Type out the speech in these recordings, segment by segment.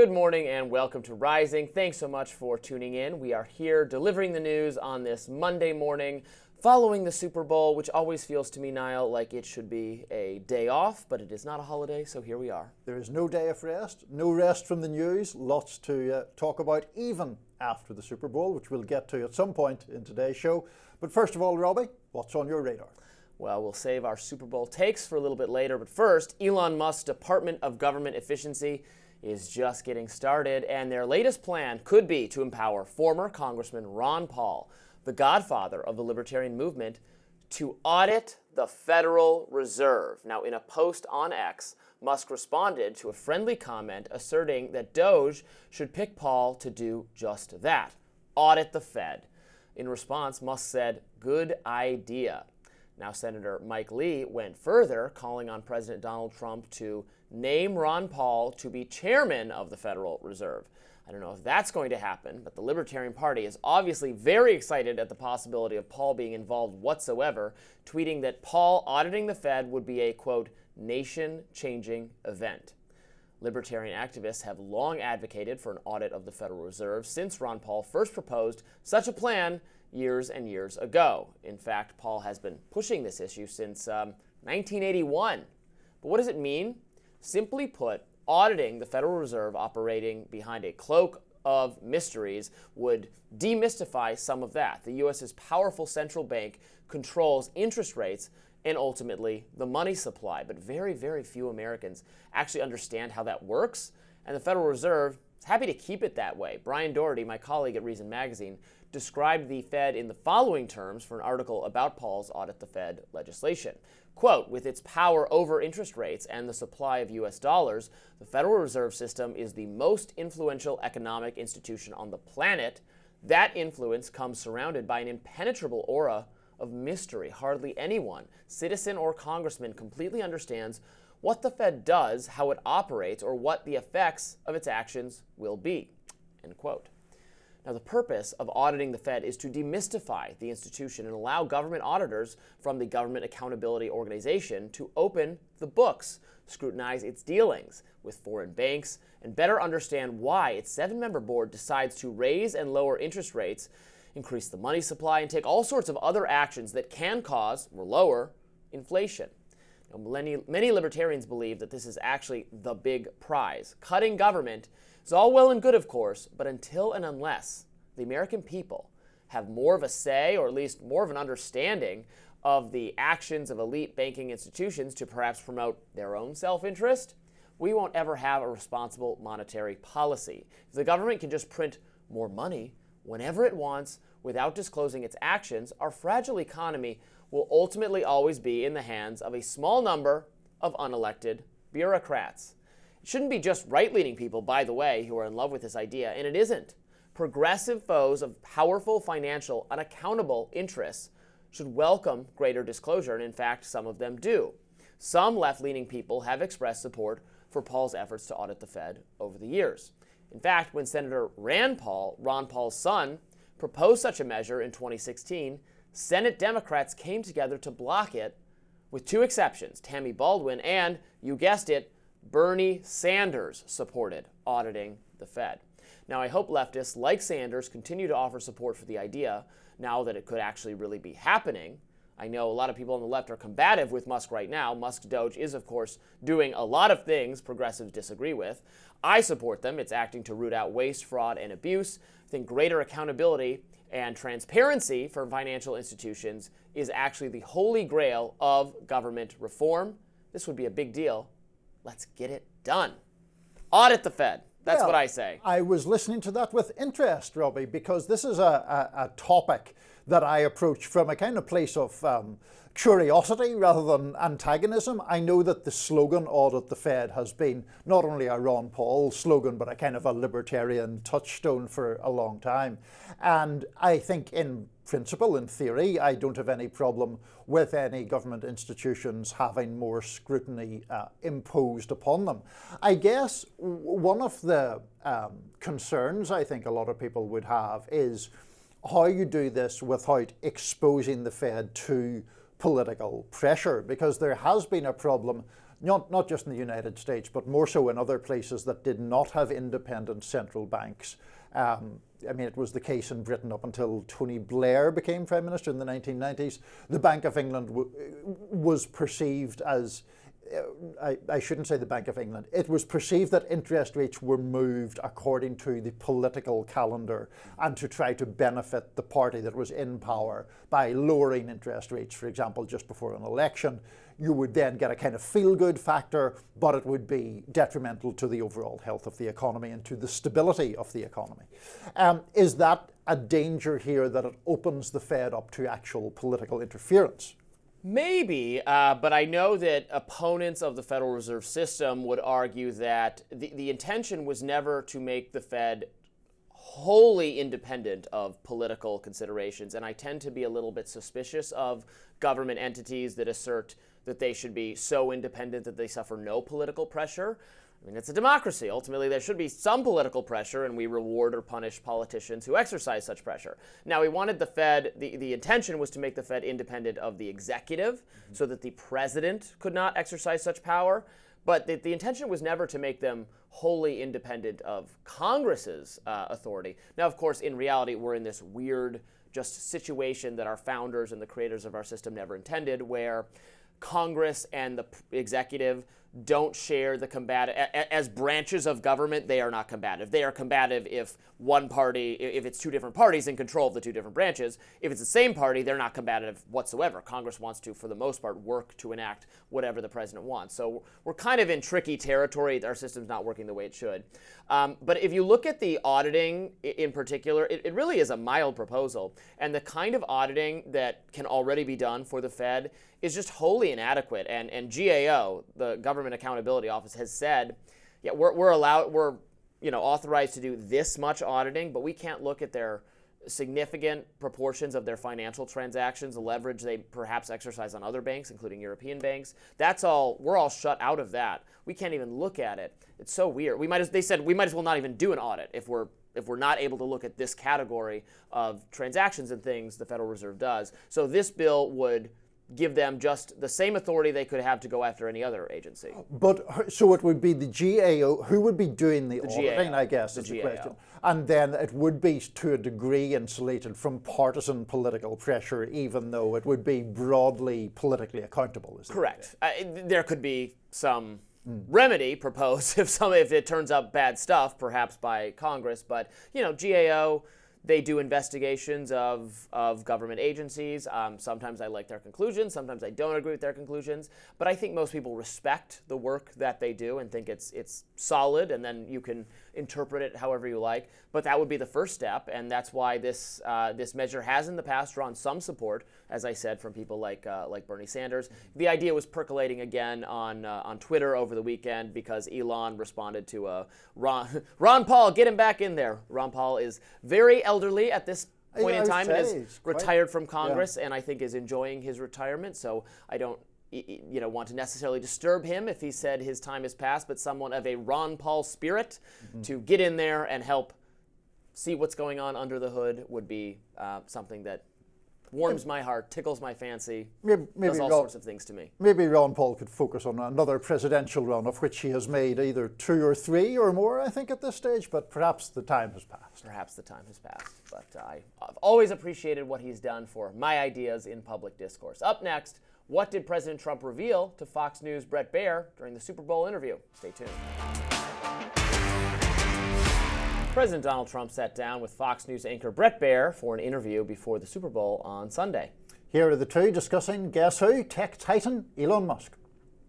Good morning and welcome to Rising. Thanks so much for tuning in. We are here delivering the news on this Monday morning following the Super Bowl, which always feels to me, Niall, like it should be a day off, but it is not a holiday, so here we are. There is no day of rest, no rest from the news, lots to talk about even after the Super Bowl, which we'll get to at some point in today's show. But first of all, Robby, what's on your radar? Well, we'll save our Super Bowl takes for a little bit later, but first, Elon Musk's Department of Government Efficiency is just getting started, and their latest plan could be to empower former Congressman Ron Paul, the godfather of the libertarian movement, to audit the Federal Reserve. Now, in a post on X, Musk responded to a friendly comment asserting that Doge should pick Paul to do just that, audit the Fed. In response, Musk said, "Good idea." Now, Senator Mike Lee went further, calling on President Donald Trump to name Ron Paul to be chairman of the Federal Reserve. I don't know if that's going to happen, but the Libertarian Party is obviously very excited at the possibility of Paul being involved whatsoever, tweeting that Paul auditing the Fed would be a, quote, nation-changing event. Libertarian activists have long advocated for an audit of the Federal Reserve since Ron Paul first proposed such a plan years and years ago. In fact, Paul has been pushing this issue since 1981. But what does it mean? Simply put, auditing the Federal Reserve operating behind a cloak of mysteries would demystify some of that. The U.S.'s powerful central bank controls interest rates and ultimately the money supply. But very, very few Americans actually understand how that works, and the Federal Reserve is happy to keep it that way. Brian Doherty, my colleague at Reason Magazine, described the Fed in the following terms for an article about Paul's Audit the Fed legislation. Quote, with its power over interest rates and the supply of U.S. dollars, the Federal Reserve System is the most influential economic institution on the planet. That influence comes surrounded by an impenetrable aura of mystery. Hardly anyone, citizen or congressman, completely understands what the Fed does, how it operates, or what the effects of its actions will be. End quote. Now, the purpose of auditing the Fed is to demystify the institution and allow government auditors from the Government Accountability Organization to open the books, scrutinize its dealings with foreign banks, and better understand why its 7-member board decides to raise and lower interest rates, increase the money supply, and take all sorts of other actions that can cause or lower inflation. Now, many libertarians believe that this is actually the big prize. Cutting government is all well and good, of course, but until and unless the American people have more of a say, or at least more of an understanding of the actions of elite banking institutions to perhaps promote their own self-interest, we won't ever have a responsible monetary policy. If the government can just print more money whenever it wants without disclosing its actions, our fragile economy will ultimately always be in the hands of a small number of unelected bureaucrats. It shouldn't be just right-leaning people, by the way, who are in love with this idea, and it isn't. Progressive foes of powerful financial, unaccountable interests should welcome greater disclosure, and in fact, some of them do. Some left-leaning people have expressed support for Paul's efforts to audit the Fed over the years. In fact, when Senator Ron Paul's son, proposed such a measure in 2016, Senate Democrats came together to block it, with two exceptions. Tammy Baldwin and, you guessed it, Bernie Sanders supported auditing the Fed. Now, I hope leftists like Sanders continue to offer support for the idea now that it could actually really be happening. I know a lot of people on the left are combative with Musk right now. Musk Doge is, of course, doing a lot of things progressives disagree with. I support them. It's acting to root out waste, fraud, and abuse. I think greater accountability and transparency for financial institutions is actually the holy grail of government reform. This would be a big deal. Let's get it done. Audit the Fed. That's what I say. I was listening to that with interest, Robby, because this is a topic that I approach from a kind of place of curiosity rather than antagonism. I know that the slogan Audit the Fed has been not only a Ron Paul slogan, but a kind of a libertarian touchstone for a long time. And I think in principle, in theory, I don't have any problem with any government institutions having more scrutiny imposed upon them. I guess one of the concerns I think a lot of people would have is how you do this without exposing the Fed to political pressure, because there has been a problem not just in the United States, but more so in other places that did not have independent central banks. I mean, it was the case in Britain up until Tony Blair became Prime Minister in the 1990s. The Bank of England was perceived as, I shouldn't say the Bank of England, it was perceived that interest rates were moved according to the political calendar and to try to benefit the party that was in power by lowering interest rates, for example, just before an election. You would then get a kind of feel-good factor, but it would be detrimental to the overall health of the economy and to the stability of the economy. Is that a danger here, that it opens the Fed up to actual political interference? Maybe, but I know that opponents of the Federal Reserve System would argue that the intention was never to make the Fed wholly independent of political considerations, and I tend to be a little bit suspicious of government entities that assert that they should be so independent that they suffer no political pressure. I mean, it's a democracy. Ultimately, there should be some political pressure, and we reward or punish politicians who exercise such pressure. Now, we wanted the Fed, the intention was to make the Fed independent of the executive so that the president could not exercise such power, but the intention was never to make them wholly independent of Congress's authority. Now, of course, in reality, we're in this weird just situation that our founders and the creators of our system never intended, where Congress and the executive don't share the combative, as branches of government, they are not combative. They are combative if one party, if it's two different parties in control of the two different branches. If it's the same party, they're not combative whatsoever. Congress wants to, for the most part, work to enact whatever the president wants. So we're kind of in tricky territory. Our system's not working the way it should. But if you look at the auditing in particular, it really is a mild proposal. And the kind of auditing that can already be done for the Fed is just wholly inadequate. And GAO, the Government Accountability Office, has said, yeah, we're authorized to do this much auditing, but we can't look at their significant proportions of their financial transactions, the leverage they perhaps exercise on other banks, including European banks. That's all, we're all shut out of that. We can't even look at it. It's so weird. They said we might as well not even do an audit if we're not able to look at this category of transactions and things the Federal Reserve does. So this bill would give them just the same authority they could have to go after any other agency. But so it would be the GAO who would be doing the auditing, GAO, I guess, is the question. And then it would be to a degree insulated from partisan political pressure, even though it would be broadly politically accountable. Correct. There could be some remedy proposed if it turns up bad stuff, perhaps by Congress. But GAO, they do investigations of government agencies. Sometimes I like their conclusions. Sometimes I don't agree with their conclusions. But I think most people respect the work that they do and think it's solid, and then you can interpret it however you like. But that would be the first step, and that's why this measure has in the past drawn some support, as I said, from people like Bernie Sanders. The idea was percolating again on Twitter over the weekend because Elon responded to Ron Paul, get him back in there. Ron Paul is very elderly at this point in time, and is retired from Congress, and I think is enjoying his retirement. So I don't want to necessarily disturb him if he said his time has passed, but someone of a Ron Paul spirit to get in there and help see what's going on under the hood would be something that warms my heart, tickles my fancy, does all sorts of things to me. Maybe Ron Paul could focus on another presidential run, of which he has made either 2 or 3 or more, I think, at this stage, but perhaps the time has passed. Perhaps the time has passed, but I've always appreciated what he's done for my ideas in public discourse. Up next, what did President Trump reveal to Fox News' Bret Baier during the Super Bowl interview? Stay tuned. President Donald Trump sat down with Fox News anchor Bret Baier for an interview before the Super Bowl on Sunday. Here are the two discussing, guess who? Tech titan Elon Musk.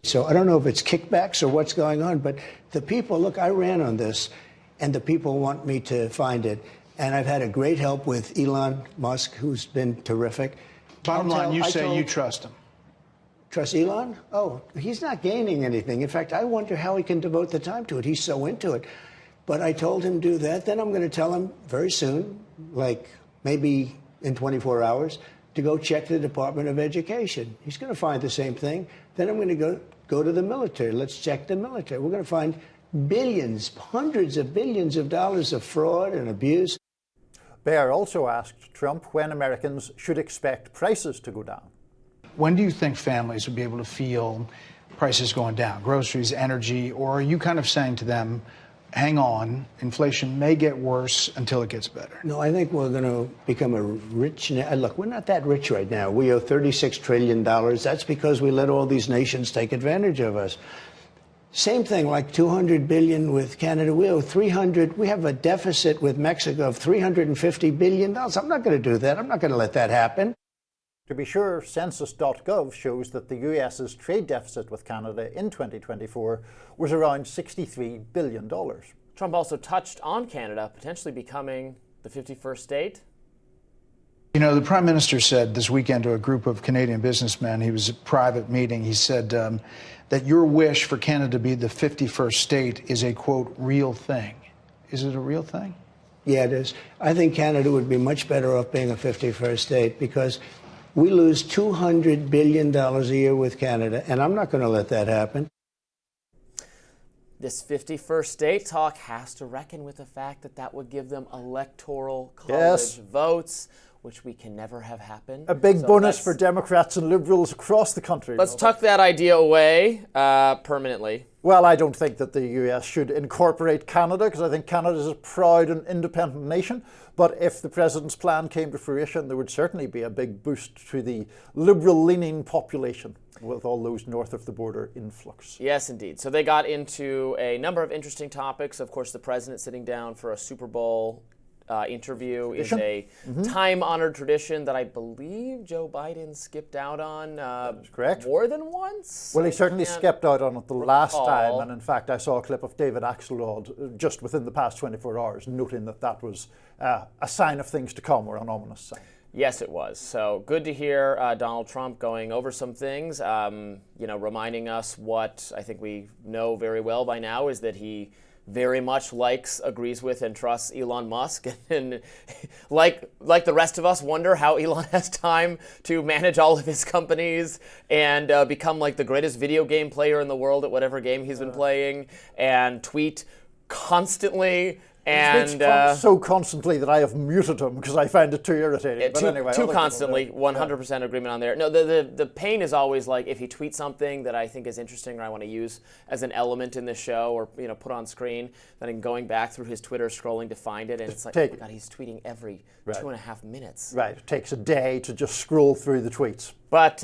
So I don't know if it's kickbacks or what's going on, but the people, look, I ran on this, and the people want me to find it. And I've had a great help with Elon Musk, who's been terrific. Bottom line, you say you trust him. Trust Elon? Oh, he's not gaining anything. In fact, I wonder how he can devote the time to it. He's so into it. But I told him to do that. Then I'm going to tell him very soon, like maybe in 24 hours, to go check the Department of Education. He's going to find the same thing. Then I'm going to go to the military. Let's check the military. We're going to find billions, hundreds of billions of dollars of fraud and abuse. Baier also asked Trump when Americans should expect prices to go down. When do you think families will be able to feel prices going down, groceries, energy, or are you kind of saying to them, hang on, inflation may get worse until it gets better? No, I think we're going to become a rich. Look, we're not that rich right now. We owe $36 trillion. That's because we let all these nations take advantage of us. Same thing, like $200 billion with Canada. We owe 300. We have a deficit with Mexico of $350 billion. I'm not going to do that. I'm not going to let that happen. To be sure, census.gov shows that the US's trade deficit with Canada in 2024 was around $63 billion. Trump also touched on Canada potentially becoming the 51st state. You know, the Prime Minister said this weekend to a group of Canadian businessmen, he was at a private meeting, he said that your wish for Canada to be the 51st state is a, quote, real thing. Is it a real thing? Yeah, it is. I think Canada would be much better off being a 51st state because we lose $200 billion a year with Canada, and I'm not going to let that happen. This 51st state talk has to reckon with the fact that that would give them electoral college Yes. votes, which we can never have happen. A big So bonus for Democrats and Liberals across the country. Let's tuck that idea away permanently. Well, I don't think that the US should incorporate Canada because I think Canada is a proud and independent nation. But if the president's plan came to fruition, there would certainly be a big boost to the liberal-leaning population with all those north of the border influx. Yes, indeed. So they got into a number of interesting topics. Of course, the president sitting down for a Super Bowl interview is a time-honored tradition that I believe Joe Biden skipped out on correct. more than once. Well, he certainly skipped out on it the last recall. time, and in fact, I saw a clip of David Axelrod just within the past 24 hours, noting that that was a sign of things to come, or an ominous sign. Yes, it was. So good to hear Donald Trump going over some things, reminding us what I think we know very well by now is that he very much likes, agrees with, and trusts Elon Musk. And like the rest of us, wonder how Elon has time to manage all of his companies and become like the greatest video game player in the world at whatever game he's been playing and tweet constantly. And so constantly that I have muted him because I find it too irritating. But anyway, too constantly, 100% agreement on there. No, the pain is always like if he tweets something that I think is interesting or I want to use as an element in the show or put on screen, then I'm going back through his Twitter, scrolling to find it, and it's like, oh my God, he's tweeting every 2.5 minutes. Right, it takes a day to just scroll through the tweets. But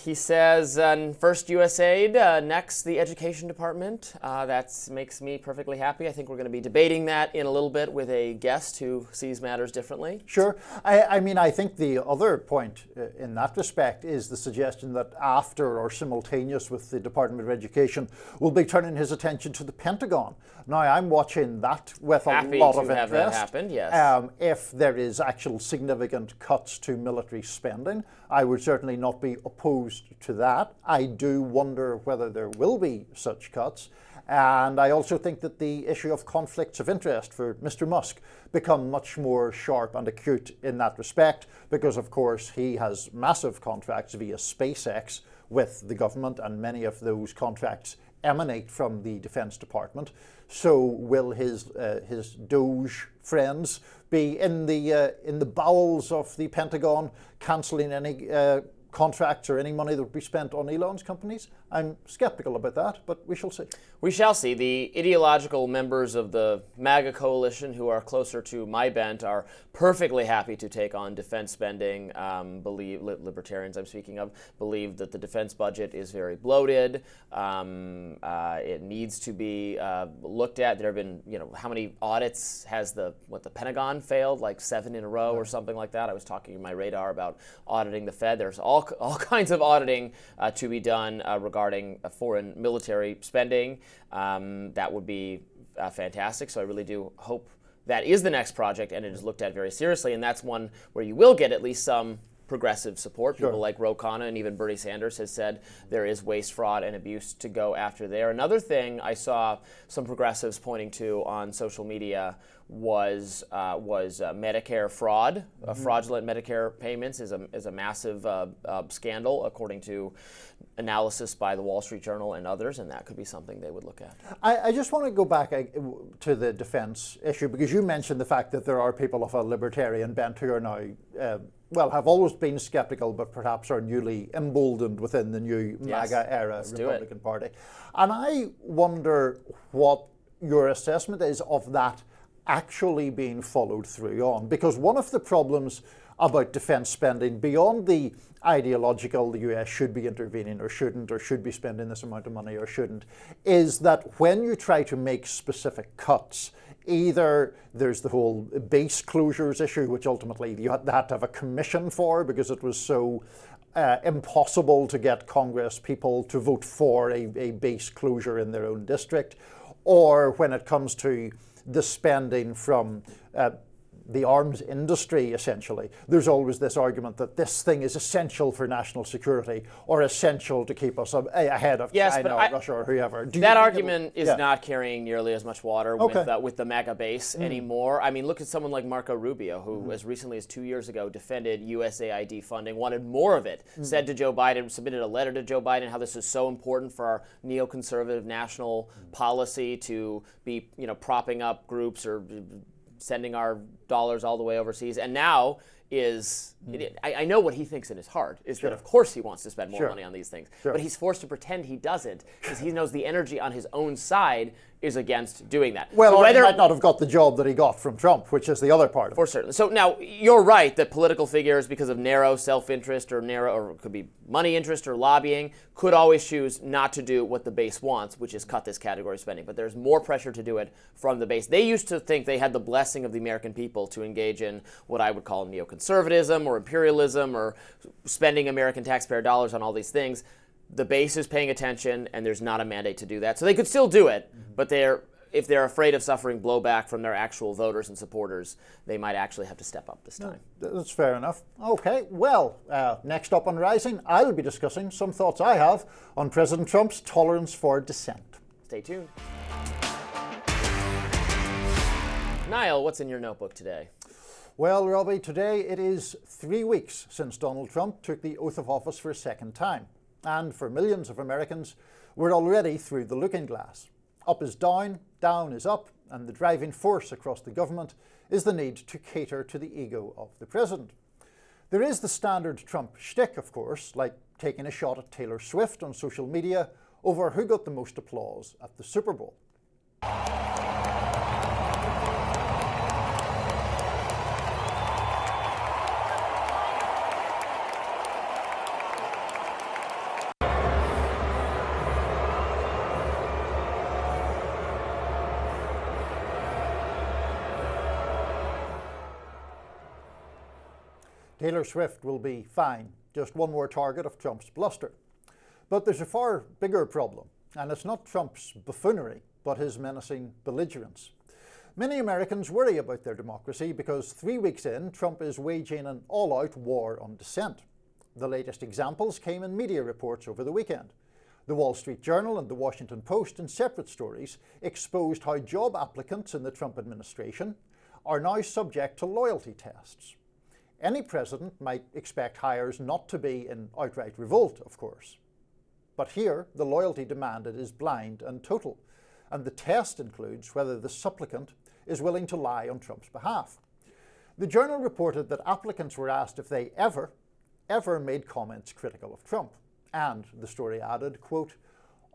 he says, first USAID, next the Education Department. That makes me perfectly happy. I think we're going to be debating that in a little bit with a guest who sees matters differently. Sure. I mean, I think the other point in that respect is the suggestion that after or simultaneous with the Department of Education, we'll be turning his attention to the Pentagon. Now, I'm watching that with a lot of interest. Happy to have that happen, yes. If there is actual significant cuts to military spending, I would certainly not be opposed to that. I do wonder whether there will be such cuts. And I also think that the issue of conflicts of interest for Mr. Musk become much more sharp and acute in that respect because, of course, he has massive contracts via SpaceX with the government, and many of those contracts emanate from the Defense Department. So will his Doge friends be in the bowels of the Pentagon cancelling any contracts or any money that would be spent on Elon's companies? I'm skeptical about that, but we shall see. We shall see. The ideological members of the MAGA coalition who are closer to my bent are perfectly happy to take on defense spending. Libertarians I'm speaking of, believe that the defense budget is very bloated. It needs to be looked at. There have been, how many audits has the Pentagon failed? Like 7 in a row or something like that. I was talking in my radar about auditing the Fed. There's all kinds of auditing to be done regarding foreign military spending. That would be fantastic. So I really do hope that is the next project and it is looked at very seriously. And that's one where you will get at least some progressive support. People like Ro Khanna and even Bernie Sanders has said there is waste, fraud, and abuse to go after there. Another thing I saw some progressives pointing to on social media was Medicare fraud. Fraudulent Medicare payments is a massive scandal, according to analysis by the Wall Street Journal and others, and that could be something they would look at. I just want to go back to the defence issue, because you mentioned the fact that there are people of a libertarian bent who are now, have always been sceptical, but perhaps are newly emboldened within the new MAGA era Republican Party. And I wonder what your assessment is of that actually being followed through on, because one of the problems about defence spending, beyond the ideological, the US should be intervening or should be spending this amount of money or shouldn't, is that when you try to make specific cuts, either there's the whole base closures issue, which ultimately you had to have a commission for because it was so impossible to get Congress people to vote for a base closure in their own district, or when it comes to the spending from the arms industry, essentially, there's always this argument that this thing is essential for national security or essential to keep us ahead of China or Russia or whoever. That argument is not carrying nearly as much water with the MAGA base anymore. I mean, look at someone like Marco Rubio, who as recently as 2 years ago defended USAID funding, wanted more of it, said to Joe Biden, submitted a letter to Joe Biden, how this is so important for our neoconservative national policy to be, propping up groups or sending our dollars all the way overseas, and now I know what he thinks in his heart is that of course he wants to spend more money on these things, but he's forced to pretend he doesn't because he knows the energy on his own side is against doing that. Well, so he might not have got the job that he got from Trump, which is the other part of it. For certain. So now you're right that political figures, because of narrow self-interest or it could be money interest or lobbying, could always choose not to do what the base wants, which is cut this category of spending. But there's more pressure to do it from the base. They used to think they had the blessing of the American people to engage in what I would call neoconservatism or imperialism or spending American taxpayer dollars on all these things. The base is paying attention, and there's not a mandate to do that. So they could still do it, but if they're afraid of suffering blowback from their actual voters and supporters, they might actually have to step up this time. That's fair enough. Okay, well, next up on Rising, I'll be discussing some thoughts I have on President Trump's tolerance for dissent. Stay tuned. Niall, what's in your notebook today? Well, Robby, today it is 3 weeks since Donald Trump took the oath of office for a second time. And for millions of Americans, we're already through the looking glass. Up is down, down is up, and the driving force across the government is the need to cater to the ego of the president. There is the standard Trump shtick, of course, like taking a shot at Taylor Swift on social media over who got the most applause at the Super Bowl. Taylor Swift will be fine, just one more target of Trump's bluster. But there's a far bigger problem, and it's not Trump's buffoonery, but his menacing belligerence. Many Americans worry about their democracy because 3 weeks in, Trump is waging an all-out war on dissent. The latest examples came in media reports over the weekend. The Wall Street Journal and the Washington Post, in separate stories, exposed how job applicants in the Trump administration are now subject to loyalty tests. Any president might expect hires not to be in outright revolt, of course. But here, the loyalty demanded is blind and total, and the test includes whether the supplicant is willing to lie on Trump's behalf. The Journal reported that applicants were asked if they ever made comments critical of Trump. And the story added, quote,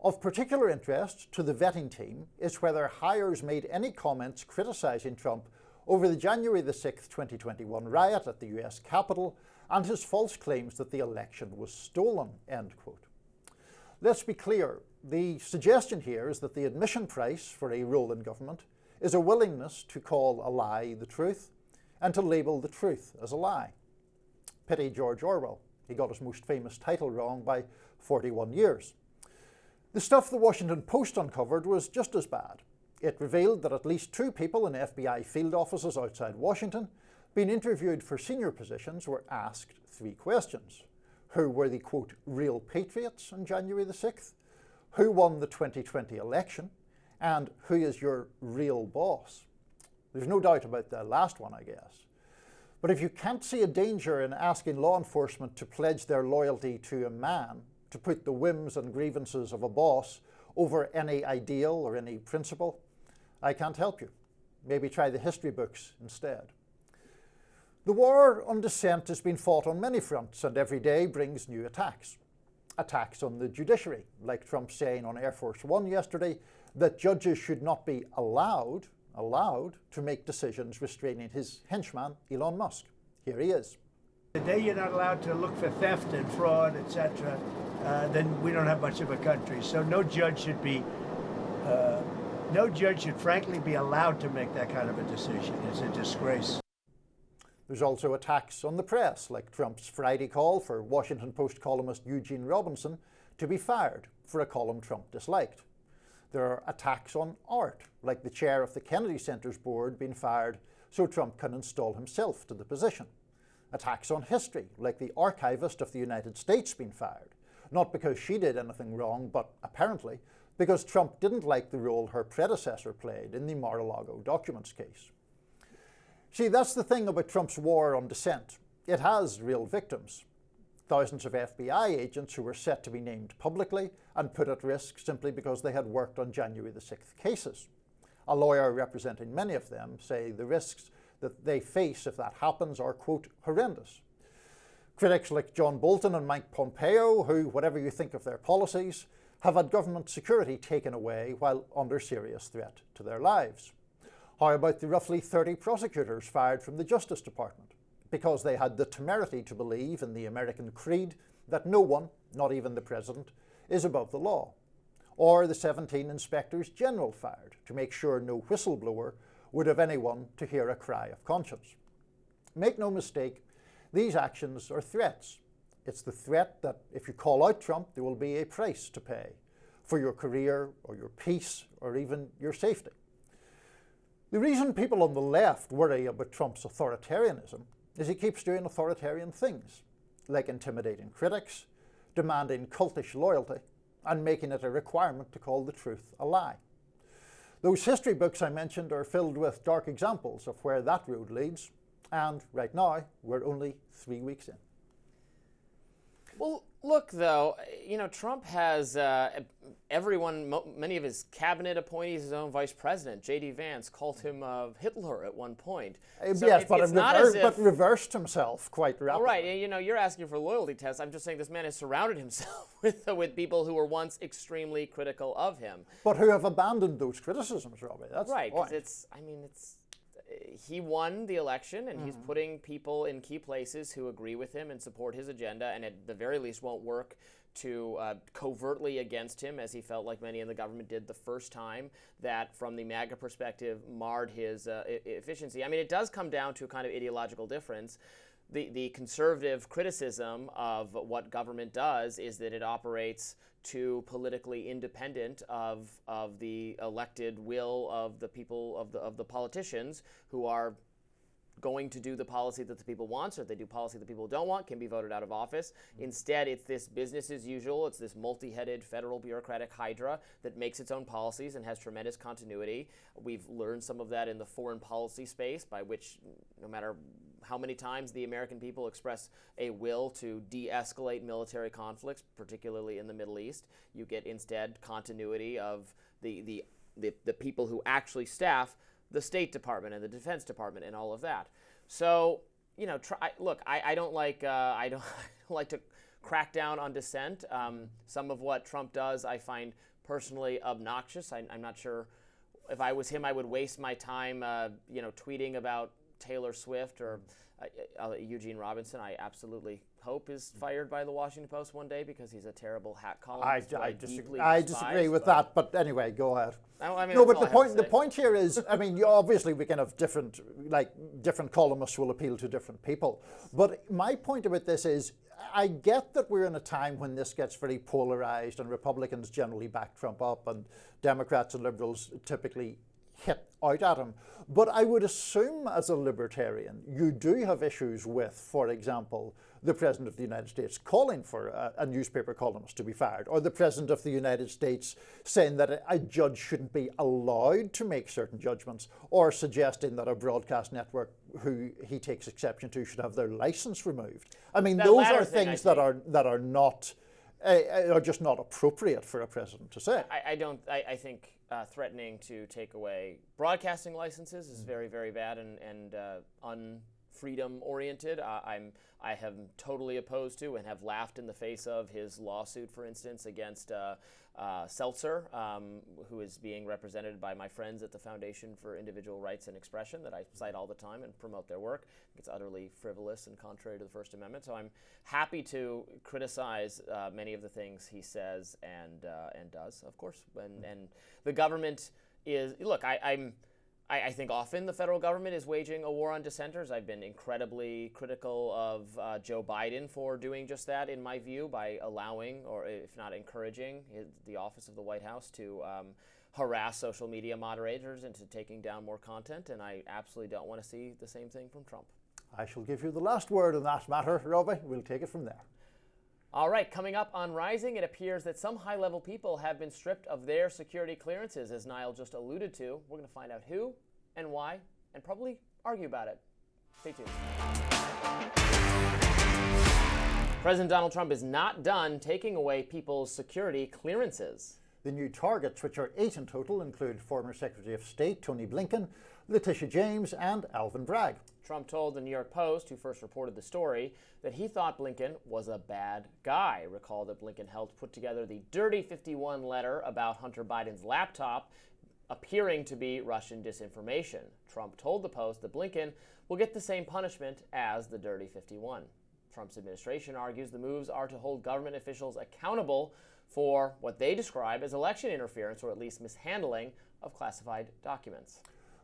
"Of particular interest to the vetting team is whether hires made any comments criticizing Trump over the January the 6th, 2021 riot at the US Capitol and his false claims that the election was stolen," end quote. Let's be clear, the suggestion here is that the admission price for a role in government is a willingness to call a lie the truth and to label the truth as a lie. Pity George Orwell. He got his most famous title wrong by 41 years. The stuff the Washington Post uncovered was just as bad. It revealed that at least 2 people in FBI field offices outside Washington, being interviewed for senior positions, were asked 3 questions. Who were the, quote, real patriots on January the 6th? Who won the 2020 election? And who is your real boss? There's no doubt about the last one, I guess. But if you can't see a danger in asking law enforcement to pledge their loyalty to a man, to put the whims and grievances of a boss over any ideal or any principle, I can't help you. Maybe try the history books instead. The war on dissent has been fought on many fronts, and every day brings new attacks. Attacks on the judiciary, like Trump saying on Air Force One yesterday that judges should not be allowed to make decisions restraining his henchman, Elon Musk. Here he is. The day you're not allowed to look for theft and fraud, etc., then we don't have much of a country. So no judge should frankly be allowed to make that kind of a decision. It's a disgrace. There's also attacks on the press, like Trump's Friday call for Washington Post columnist Eugene Robinson to be fired for a column Trump disliked. There are attacks on art, like the chair of the Kennedy Center's board being fired so Trump can install himself to the position. Attacks on history, like the archivist of the United States being fired, not because she did anything wrong, but apparently because Trump didn't like the role her predecessor played in the Mar-a-Lago documents case. See, that's the thing about Trump's war on dissent. It has real victims. Thousands of FBI agents who were set to be named publicly and put at risk simply because they had worked on January the 6th cases. A lawyer representing many of them say the risks that they face if that happens are, quote, horrendous. Critics like John Bolton and Mike Pompeo, who, whatever you think of their policies, have had government security taken away while under serious threat to their lives. How about the roughly 30 prosecutors fired from the Justice Department because they had the temerity to believe in the American creed that no one, not even the president, is above the law? Or the 17 inspectors general fired to make sure no whistleblower would have anyone to hear a cry of conscience. Make no mistake, these actions are threats. It's the threat that if you call out Trump, there will be a price to pay for your career or your peace or even your safety. The reason people on the left worry about Trump's authoritarianism is he keeps doing authoritarian things, like intimidating critics, demanding cultish loyalty, and making it a requirement to call the truth a lie. Those history books I mentioned are filled with dark examples of where that road leads, and right now, we're only 3 weeks in. Well, look, though, Trump has many of his cabinet appointees, his own vice president, J.D. Vance, called him Hitler at one point. So yes, but reversed himself quite rapidly. All right, you're asking for a loyalty test. I'm just saying this man has surrounded himself with people who were once extremely critical of him. But who have abandoned those criticisms, Robby. That's right, because he won the election, and he's putting people in key places who agree with him and support his agenda, and at the very least won't work to covertly against him, as he felt like many in the government did the first time that, from the MAGA perspective, marred his efficiency. I mean, it does come down to a kind of ideological difference. The conservative criticism of what government does is that it operates too politically independent of the elected will of the people, of the politicians who are going to do the policy that the people want, or if they do policy that people don't want, can be voted out of office. Instead, it's this business as usual. It's this multi-headed federal bureaucratic hydra that makes its own policies and has tremendous continuity. We've learned some of that in the foreign policy space, by which no matter how many times the American people express a will to de-escalate military conflicts, particularly in the Middle East, you get instead continuity of the people who actually staff the State Department and the Defense Department and all of that. So, I don't like to crack down on dissent. Some of what Trump does I find personally obnoxious. I'm not sure if I was him, I would waste my time, tweeting about Taylor Swift or Eugene Robinson. I absolutely hope is fired by the Washington Post one day because he's a terrible hat columnist. I disagree with that, but anyway, go ahead. But the point here is, obviously we can have different columnists will appeal to different people. But my point about this is, I get that we're in a time when this gets very polarized and Republicans generally back Trump up and Democrats and liberals typically hit out at him. But I would assume as a libertarian, you do have issues with, for example, the President of the United States calling for a newspaper columnist to be fired, or the President of the United States saying that a judge shouldn't be allowed to make certain judgments, or suggesting that a broadcast network who he takes exception to should have their license removed. I mean, those are things that are not are just not appropriate for a president to say. I think threatening to take away broadcasting licenses is very, very bad and unfreedom oriented. I am totally opposed to and have laughed in the face of his lawsuit, for instance, against Seltzer, who is being represented by my friends at the Foundation for Individual Rights and Expression that I cite all the time and promote their work. It's utterly frivolous and contrary to the First Amendment. So I'm happy to criticize many of the things he says and does, of course. And the government is, look, I think often the federal government is waging a war on dissenters. I've been incredibly critical of Joe Biden for doing just that, in my view, by allowing, or if not encouraging, the office of the White House to harass social media moderators into taking down more content. And I absolutely don't want to see the same thing from Trump. I shall give you the last word on that matter, Robby. We'll take it from there. All right, coming up on Rising, it appears that some high-level people have been stripped of their security clearances, as Niall just alluded to. We're going to find out who and why, and probably argue about it. Stay tuned. President Donald Trump is not done taking away people's security clearances. The new targets, which are 8 in total, include former Secretary of State Tony Blinken, Letitia James, and Alvin Bragg. Trump told the New York Post, who first reported the story, that he thought Blinken was a bad guy. Recall that Blinken helped put together the Dirty 51 letter about Hunter Biden's laptop appearing to be Russian disinformation. Trump told the Post that Blinken will get the same punishment as the Dirty 51. Trump's administration argues the moves are to hold government officials accountable for what they describe as election interference, or at least mishandling of classified documents.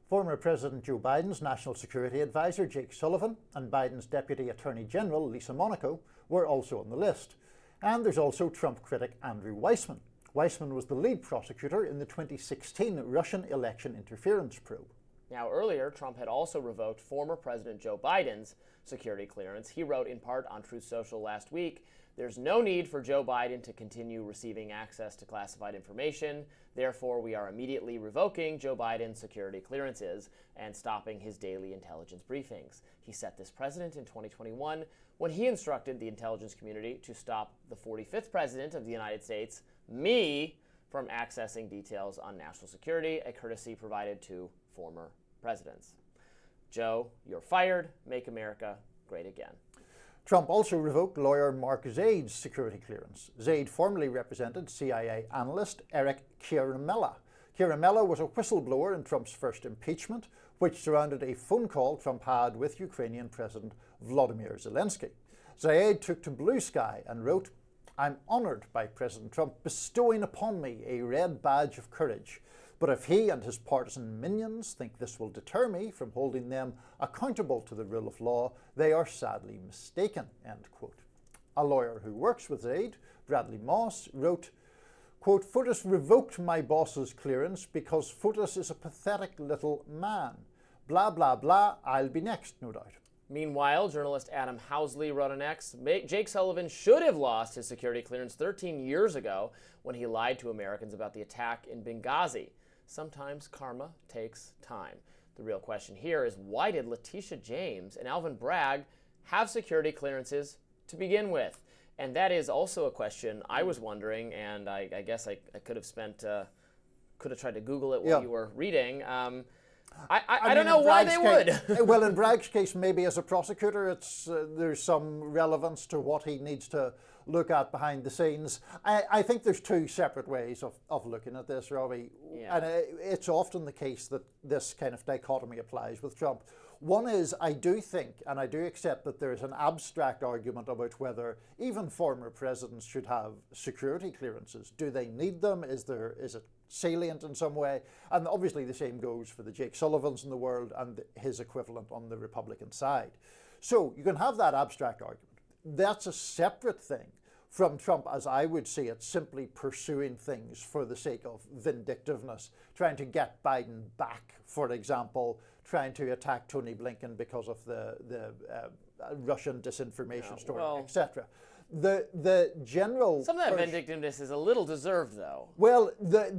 Former President Joe Biden's National Security Advisor Jake Sullivan and Biden's Deputy Attorney General Lisa Monaco were also on the list. And there's also Trump critic Andrew Weissman. Weissman was the lead prosecutor in the 2016 Russian election interference probe. Now, earlier, Trump had also revoked former President Joe Biden's security clearance. He wrote in part on Truth Social last week, "There's no need for Joe Biden to continue receiving access to classified information. Therefore, we are immediately revoking Joe Biden's security clearances and stopping his daily intelligence briefings." He set this precedent in 2021 when he instructed the intelligence community to stop the 45th president of the United States, me, from accessing details on national security, a courtesy provided to former presidents. Joe, you're fired. Make America great again. Trump also revoked lawyer Mark Zaid's security clearance. Zaid formerly represented CIA analyst Eric Ciaramella. Ciaramella was a whistleblower in Trump's first impeachment, which surrounded a phone call Trump had with Ukrainian President Volodymyr Zelensky. Zaid took to Blue Sky and wrote, "I'm honored by President Trump bestowing upon me a red badge of courage. But if he and his partisan minions think this will deter me from holding them accountable to the rule of law, they are sadly mistaken," end quote. A lawyer who works with Zaid, Bradley Moss, wrote, quote, "Fotis revoked my boss's clearance because Fotis is a pathetic little man. Blah, blah, blah, I'll be next, no doubt." Meanwhile, journalist Adam Housley wrote on X, Jake Sullivan should have lost his security clearance 13 years ago when he lied to Americans about the attack in Benghazi. Sometimes karma takes time. The real question here is, why did Letitia James and Alvin Bragg have security clearances to begin with? And that is also a question I was wondering, and I guess I could have tried to Google it while you were reading. I don't know why they would. Well, in Bragg's case, maybe as a prosecutor, there's some relevance to what he needs to look at behind the scenes. I think there's two separate ways of looking at this, Robby. Yeah. And it's often the case that this kind of dichotomy applies with Trump. One is, I do think, and I do accept that there is an abstract argument about whether even former presidents should have security clearances. Do they need them? Is it salient in some way? And obviously the same goes for the Jake Sullivans in the world and his equivalent on the Republican side. So you can have that abstract argument. That's a separate thing from Trump, as I would see it, simply pursuing things for the sake of vindictiveness, trying to get Biden back, for example, trying to attack Tony Blinken because of the Russian disinformation story, etc. The general... Some of that vindictiveness is a little deserved, though. Well,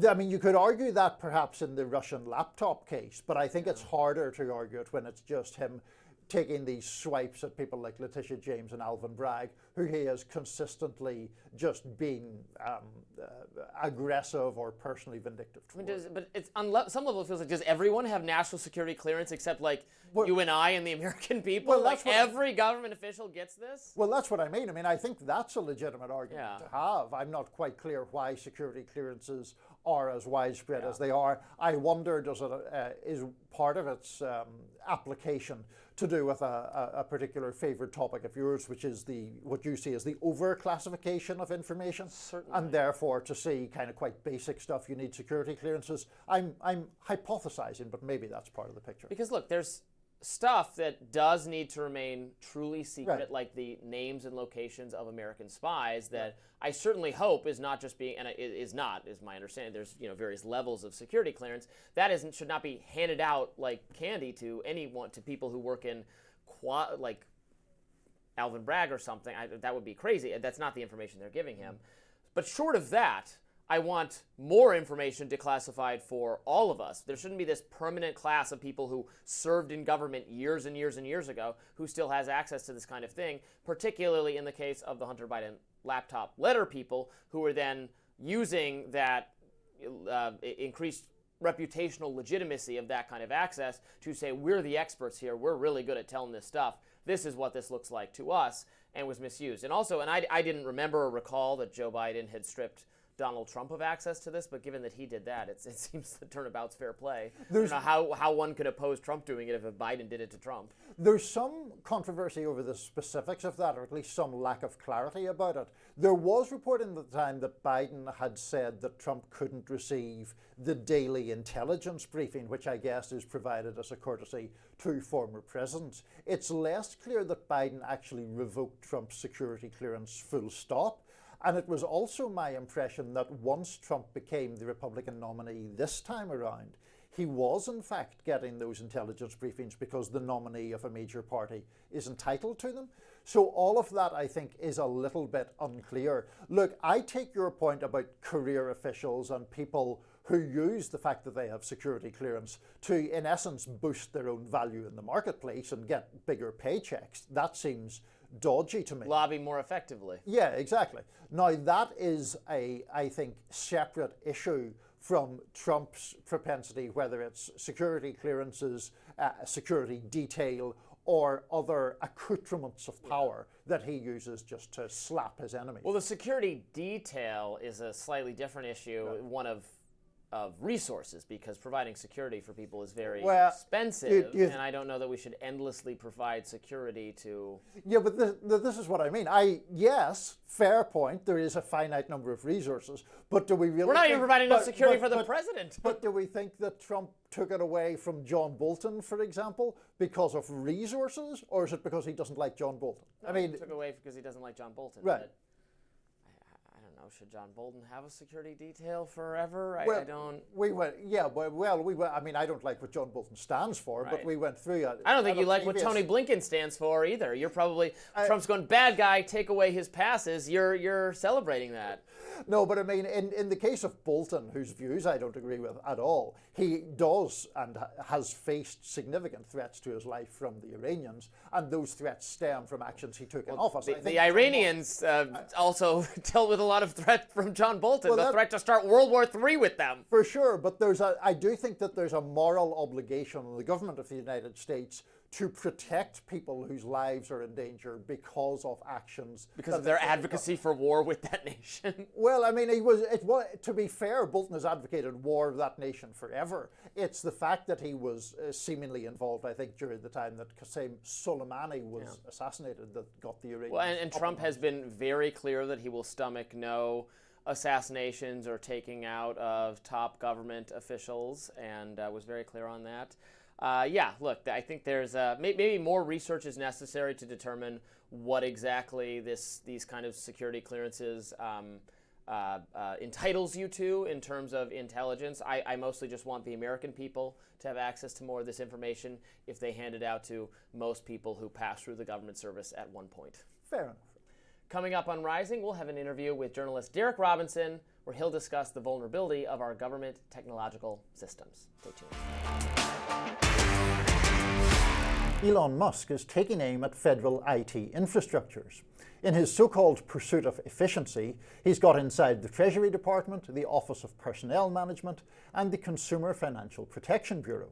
I mean, you could argue that perhaps in the Russian laptop case, but I think it's harder to argue it when it's just him taking these swipes at people like Letitia James and Alvin Bragg, who he has consistently just been aggressive or personally vindictive towards. But it's on some level it feels like, does everyone have national security clearance except like you and I and the American people? Well, like every government official gets this? Well, that's what I mean. I mean, I think that's a legitimate argument to have. I'm not quite clear why security clearances are as widespread as they are. I wonder, is part of its application to do with a particular favoured topic of yours, which is what you see as the over-classification of information? Certainly. And therefore, to see kind of quite basic stuff, you need security clearances. I'm hypothesizing, but maybe that's part of the picture. Because look, there's stuff that does need to remain truly secret, like the names and locations of American spies that I certainly hope is not just being, and it is not, is my understanding. There's various levels of security clearance. That should not be handed out like candy to anyone, to people who work in like Alvin Bragg or something. That would be crazy. That's not the information they're giving him. But short of that, I want more information declassified for all of us. There shouldn't be this permanent class of people who served in government years and years and years ago who still has access to this kind of thing, particularly in the case of the Hunter Biden laptop letter people who are then using that increased reputational legitimacy of that kind of access to say, we're the experts here, we're really good at telling this stuff, this is what this looks like to us, and was misused. And also, I didn't remember or recall that Joe Biden had stripped Donald Trump of access to this, but given that he did that, it seems the turnabout's fair play. I don't know how one could oppose Trump doing it if Biden did it to Trump. There's some controversy over the specifics of that, or at least some lack of clarity about it. There was reporting at the time that Biden had said that Trump couldn't receive the daily intelligence briefing, which I guess is provided as a courtesy to former presidents. It's less clear that Biden actually revoked Trump's security clearance full stop. And it was also my impression that once Trump became the Republican nominee this time around, he was in fact getting those intelligence briefings because the nominee of a major party is entitled to them. So all of that, I think, is a little bit unclear. Look, I take your point about career officials and people who use the fact that they have security clearance to, in essence, boost their own value in the marketplace and get bigger paychecks. That seems dodgy to me. Lobby more effectively. Yeah, exactly. Now, that is I think, separate issue from Trump's propensity, whether it's security clearances, security detail, or other accoutrements of power that he uses just to slap his enemies. Well, the security detail is a slightly different issue, one of resources, because providing security for people is very expensive, and I don't know that we should endlessly provide security to... Yeah, but this is what I mean. Yes, fair point, there is a finite number of resources, but do we really... We're not even providing enough security for the president. But do we think that Trump took it away from John Bolton, for example, because of resources, or is it because he doesn't like John Bolton? No, he took it away because he doesn't like John Bolton. Right. But should John Bolton have a security detail forever? I don't... We went, I mean, I don't like what John Bolton stands for, but we went through it. I don't think you like what Tony Blinken stands for either. You're probably, Trump's going, bad guy, take away his passes. You're celebrating that. No, but I mean, in the case of Bolton, whose views I don't agree with at all, he does and has faced significant threats to his life from the Iranians, and those threats stem from actions he took in office. The Iranians also dealt with a lot of threat from John Bolton, the threat to start World War III with them. For sure, but I do think that there's a moral obligation on the government of the United States to protect people whose lives are in danger because of actions. Because of their advocacy for war with that nation. Well, I mean, to be fair, Bolton has advocated war with that nation forever. It's the fact that he was seemingly involved, I think, during the time that Qasem Soleimani was assassinated that got the Iranians. Well, and Trump has been very clear that he will stomach no assassinations or taking out of top government officials, and was very clear on that. Look, I think there's maybe more research is necessary to determine what exactly these kind of security clearances entitles you to in terms of intelligence. I mostly just want the American people to have access to more of this information if they hand it out to most people who pass through the government service at one point. Fair enough. Coming up on Rising, we'll have an interview with journalist Derek Robinson, where he'll discuss the vulnerability of our government technological systems. Stay tuned. Elon Musk is taking aim at federal IT infrastructures. In his so-called pursuit of efficiency, he's got inside the Treasury Department, the Office of Personnel Management, and the Consumer Financial Protection Bureau.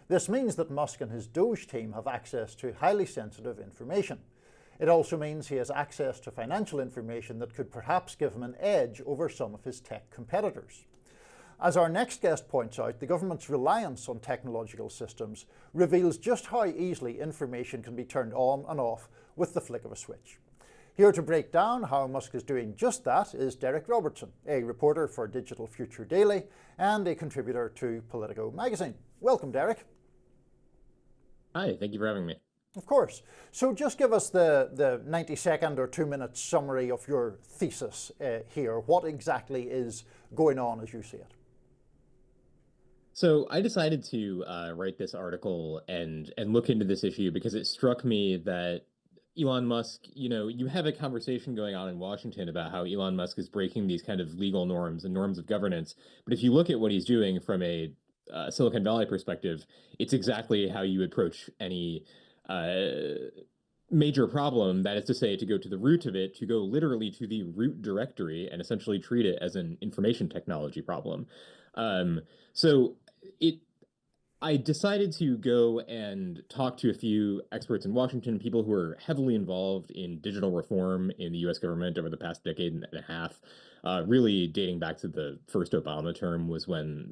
This means that Musk and his Doge team have access to highly sensitive information. It also means he has access to financial information that could perhaps give him an edge over some of his tech competitors. As our next guest points out, the government's reliance on technological systems reveals just how easily information can be turned on and off with the flick of a switch. Here to break down how Musk is doing just that is Derek Robertson, a reporter for Digital Future Daily and a contributor to Politico magazine. Welcome, Derek. Hi, thank you for having me. Of course. So just give us the 90-second or 2-minute summary of your thesis here. What exactly is going on as you see it? So I decided to write this article and look into this issue because it struck me that Elon Musk, you have a conversation going on in Washington about how Elon Musk is breaking these kind of legal norms and norms of governance. But if you look at what he's doing from a Silicon Valley perspective, it's exactly how you approach any major problem. That is to say, to go to the root of it, to go literally to the root directory and essentially treat it as an information technology problem. I decided to go and talk to a few experts in Washington, people who are heavily involved in digital reform in the US government over the past decade and a half. Really dating back to the first Obama term was when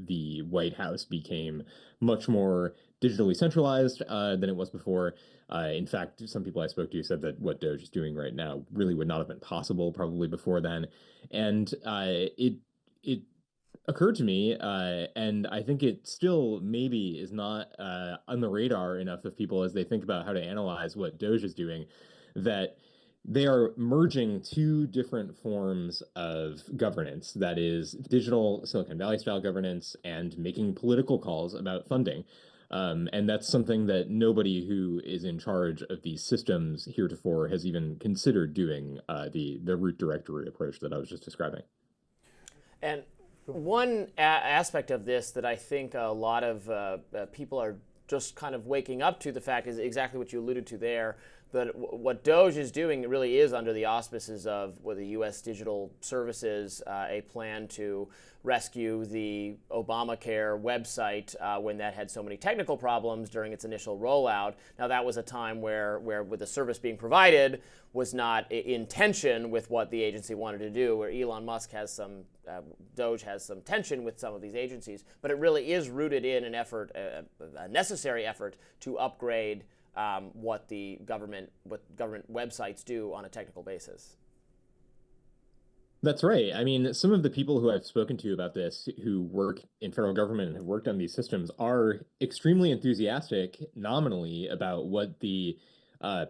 the White House became much more digitally centralized than it was before. In fact, some people I spoke to said that what Doge is doing right now really would not have been possible probably before then. And it occurred to me, and I think it still maybe is not on the radar enough of people as they think about how to analyze what Doge is doing, that they are merging two different forms of governance, that is digital Silicon Valley style governance and making political calls about funding. And that's something that nobody who is in charge of these systems heretofore has even considered doing, the root directory approach that I was just describing. And one aspect of this that I think a lot of people are just kind of waking up to the fact is exactly what you alluded to there, that what Doge is doing really is under the auspices of the U.S. Digital Services, a plan to rescue the Obamacare website when that had so many technical problems during its initial rollout. Now, that was a time where with the service being provided was not in tension with what the agency wanted to do, where Elon Musk has some, Doge has some tension with some of these agencies, but it really is rooted in an effort, a necessary effort to upgrade what government websites do on a technical basis. That's right. I mean, some of the people who I've spoken to about this, who work in federal government and have worked on these systems, are extremely enthusiastic nominally about what the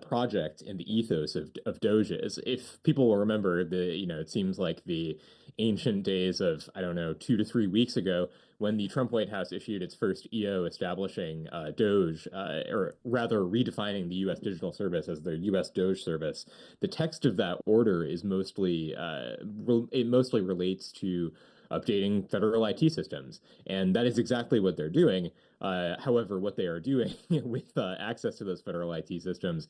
project and the ethos of Doge is. If people will remember, it seems like the ancient days of, 2 to 3 weeks ago, when the Trump White House issued its first EO establishing Doge, or rather redefining the U.S. digital service as the U.S. Doge service. The text of that order is mostly, it mostly relates to updating federal IT systems. And that is exactly what they're doing. However, what they are doing with access to those federal IT systems,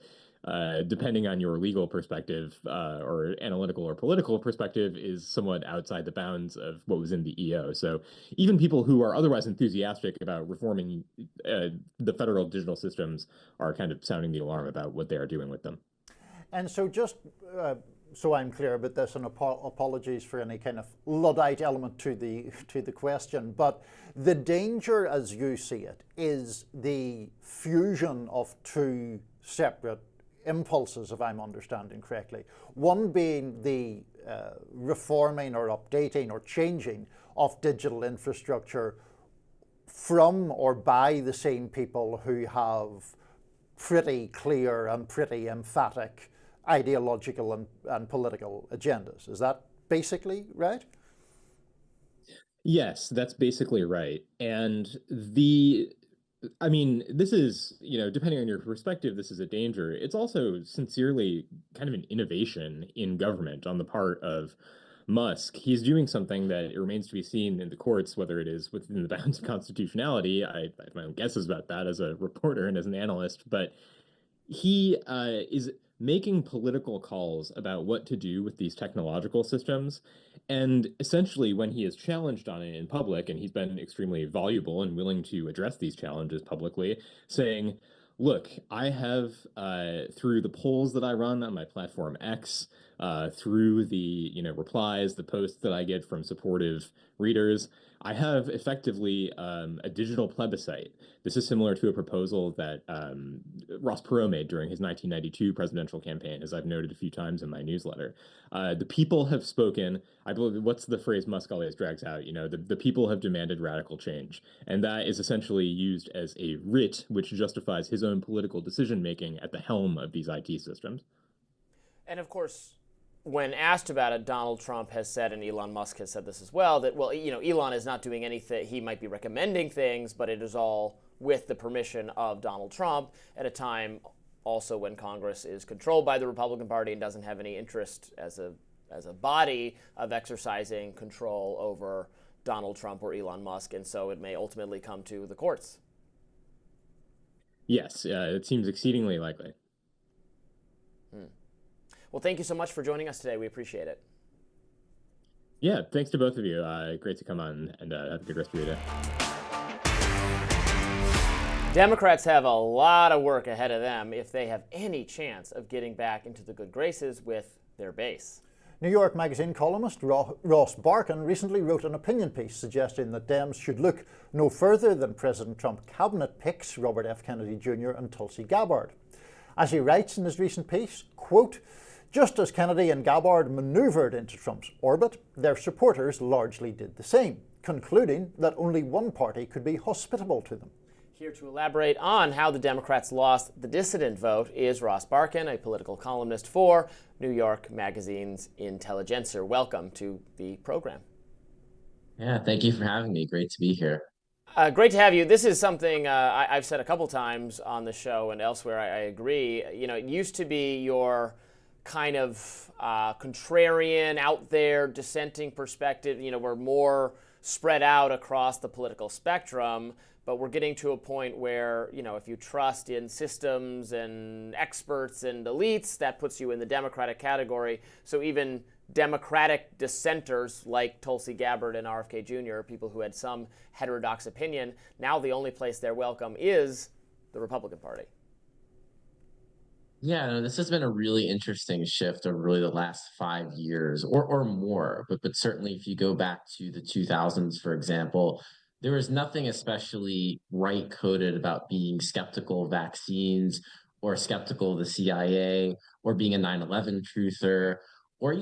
depending on your legal perspective or analytical or political perspective, is somewhat outside the bounds of what was in the EO. So even people who are otherwise enthusiastic about reforming the federal digital systems are kind of sounding the alarm about what they are doing with them. And so just so I'm clear about this, and apologies for any kind of Luddite element to the question, but the danger as you see it is the fusion of two separate impulses, if I'm understanding correctly. One being the reforming or updating or changing of digital infrastructure from or by the same people who have pretty clear and pretty emphatic ideological and political agendas. Is that basically right? Yes, that's basically right. And this is, depending on your perspective, this is a danger. It's also sincerely kind of an innovation in government on the part of Musk. He's doing something that it remains to be seen in the courts, whether it is within the bounds of constitutionality. I have my own guesses about that as a reporter and as an analyst, but he is making political calls about what to do with these technological systems. And essentially, when he is challenged on it in public, and he's been extremely voluble and willing to address these challenges publicly, saying, look, I have, through the polls that I run on my platform X, through the replies, the posts that I get from supportive readers, I have effectively a digital plebiscite. This is similar to a proposal that Ross Perot made during his 1992 presidential campaign, as I've noted a few times in my newsletter. The people have spoken. I believe, what's the phrase Musk always drags out? The people have demanded radical change. And that is essentially used as a writ which justifies his own political decision-making at the helm of these IT systems. And of course, when asked about it, Donald Trump has said, and Elon Musk has said this as well, that, well, Elon is not doing anything. He might be recommending things, but it is all with the permission of Donald Trump at a time also when Congress is controlled by the Republican Party and doesn't have any interest as a body of exercising control over Donald Trump or Elon Musk. And so it may ultimately come to the courts. Yes, it seems exceedingly likely. Well, thank you so much for joining us today. We appreciate it. Yeah, thanks to both of you. Great to come on, and have a good rest of your day. Democrats have a lot of work ahead of them if they have any chance of getting back into the good graces with their base. New York Magazine columnist Ross Barkan recently wrote an opinion piece suggesting that Dems should look no further than President Trump cabinet picks Robert F. Kennedy Jr. and Tulsi Gabbard. As he writes in his recent piece, quote, just as Kennedy and Gabbard maneuvered into Trump's orbit, their supporters largely did the same, concluding that only one party could be hospitable to them. Here to elaborate on how the Democrats lost the dissident vote is Ross Barkan, a political columnist for New York Magazine's Intelligencer. Welcome to the program. Yeah, thank you for having me. Great to be here. Great to have you. This is something I've said a couple times on the show and elsewhere. I agree. It used to be your kind of contrarian, out there, dissenting perspective. We're more spread out across the political spectrum, but we're getting to a point where, if you trust in systems and experts and elites, that puts you in the Democratic category. So even Democratic dissenters like Tulsi Gabbard and RFK Jr., people who had some heterodox opinion, now the only place they're welcome is the Republican Party. Yeah, no, this has been a really interesting shift over really the last 5 years or more. But certainly if you go back to the 2000s, for example, there was nothing especially right-coded about being skeptical of vaccines or skeptical of the CIA or being a 9/11 truther or,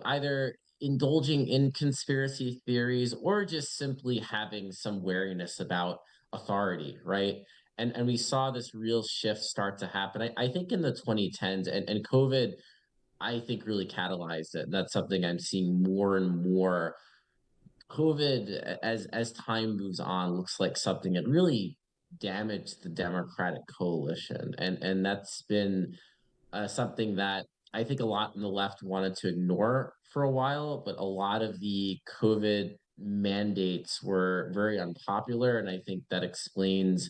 either indulging in conspiracy theories or just simply having some wariness about authority, right? And we saw this real shift start to happen. I think in the 2010s and COVID, I think really catalyzed it. And that's something I'm seeing more and more. COVID, as time moves on, looks like something that really damaged the Democratic coalition, and that's been something that I think a lot on the left wanted to ignore for a while. But a lot of the COVID mandates were very unpopular, and I think that explains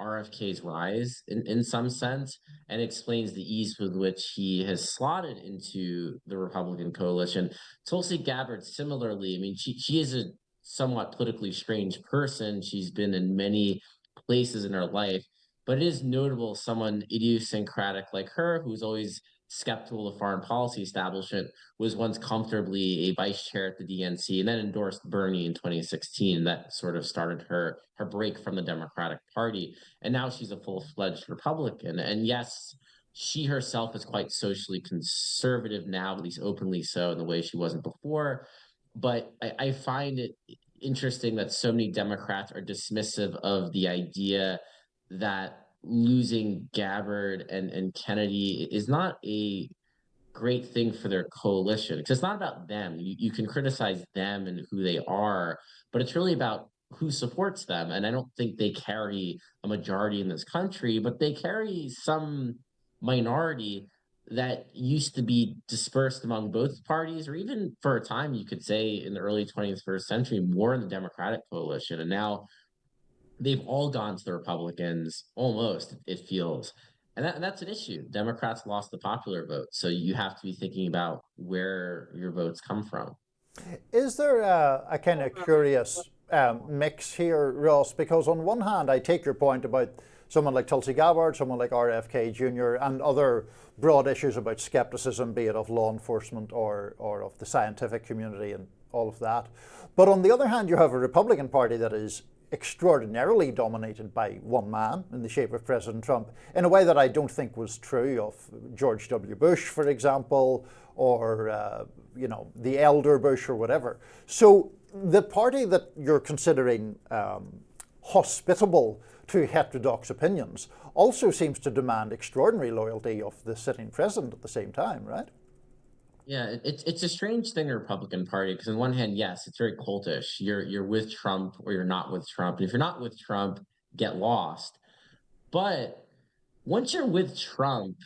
RFK's rise in some sense and explains the ease with which he has slotted into the Republican coalition. Tulsi Gabbard, similarly, I mean, she is a somewhat politically strange person. She's been in many places in her life, but it is notable someone idiosyncratic like her, who's always skeptical of the foreign policy establishment, was once comfortably a vice chair at the DNC and then endorsed Bernie in 2016. That sort of started her break from the Democratic Party. And now she's a full-fledged Republican. And yes, she herself is quite socially conservative now, at least openly so, in the way she wasn't before. But I find it interesting that so many Democrats are dismissive of the idea that losing Gabbard and Kennedy is not a great thing for their coalition, because it's not about them. You can criticize them and who they are, but it's really about who supports them. And I don't think they carry a majority in this country, but they carry some minority that used to be dispersed among both parties, or even for a time, you could say in the early 21st century, more in the Democratic coalition. And now they've all gone to the Republicans, almost, it feels. And that's an issue. Democrats lost the popular vote. So you have to be thinking about where your votes come from. Is there a kind of curious mix here, Ross? Because on one hand, I take your point about someone like Tulsi Gabbard, someone like RFK Jr., and other broad issues about skepticism, be it of law enforcement or of the scientific community and all of that. But on the other hand, you have a Republican Party that is extraordinarily dominated by one man in the shape of President Trump, in a way that I don't think was true of George W. Bush, for example, or the elder Bush or whatever. So the party that you're considering hospitable to heterodox opinions also seems to demand extraordinary loyalty of the sitting president at the same time, right? Yeah, it's a strange thing, the Republican Party, because on one hand, yes, it's very cultish. You're with Trump or you're not with Trump. And if you're not with Trump, get lost. But once you're with Trump,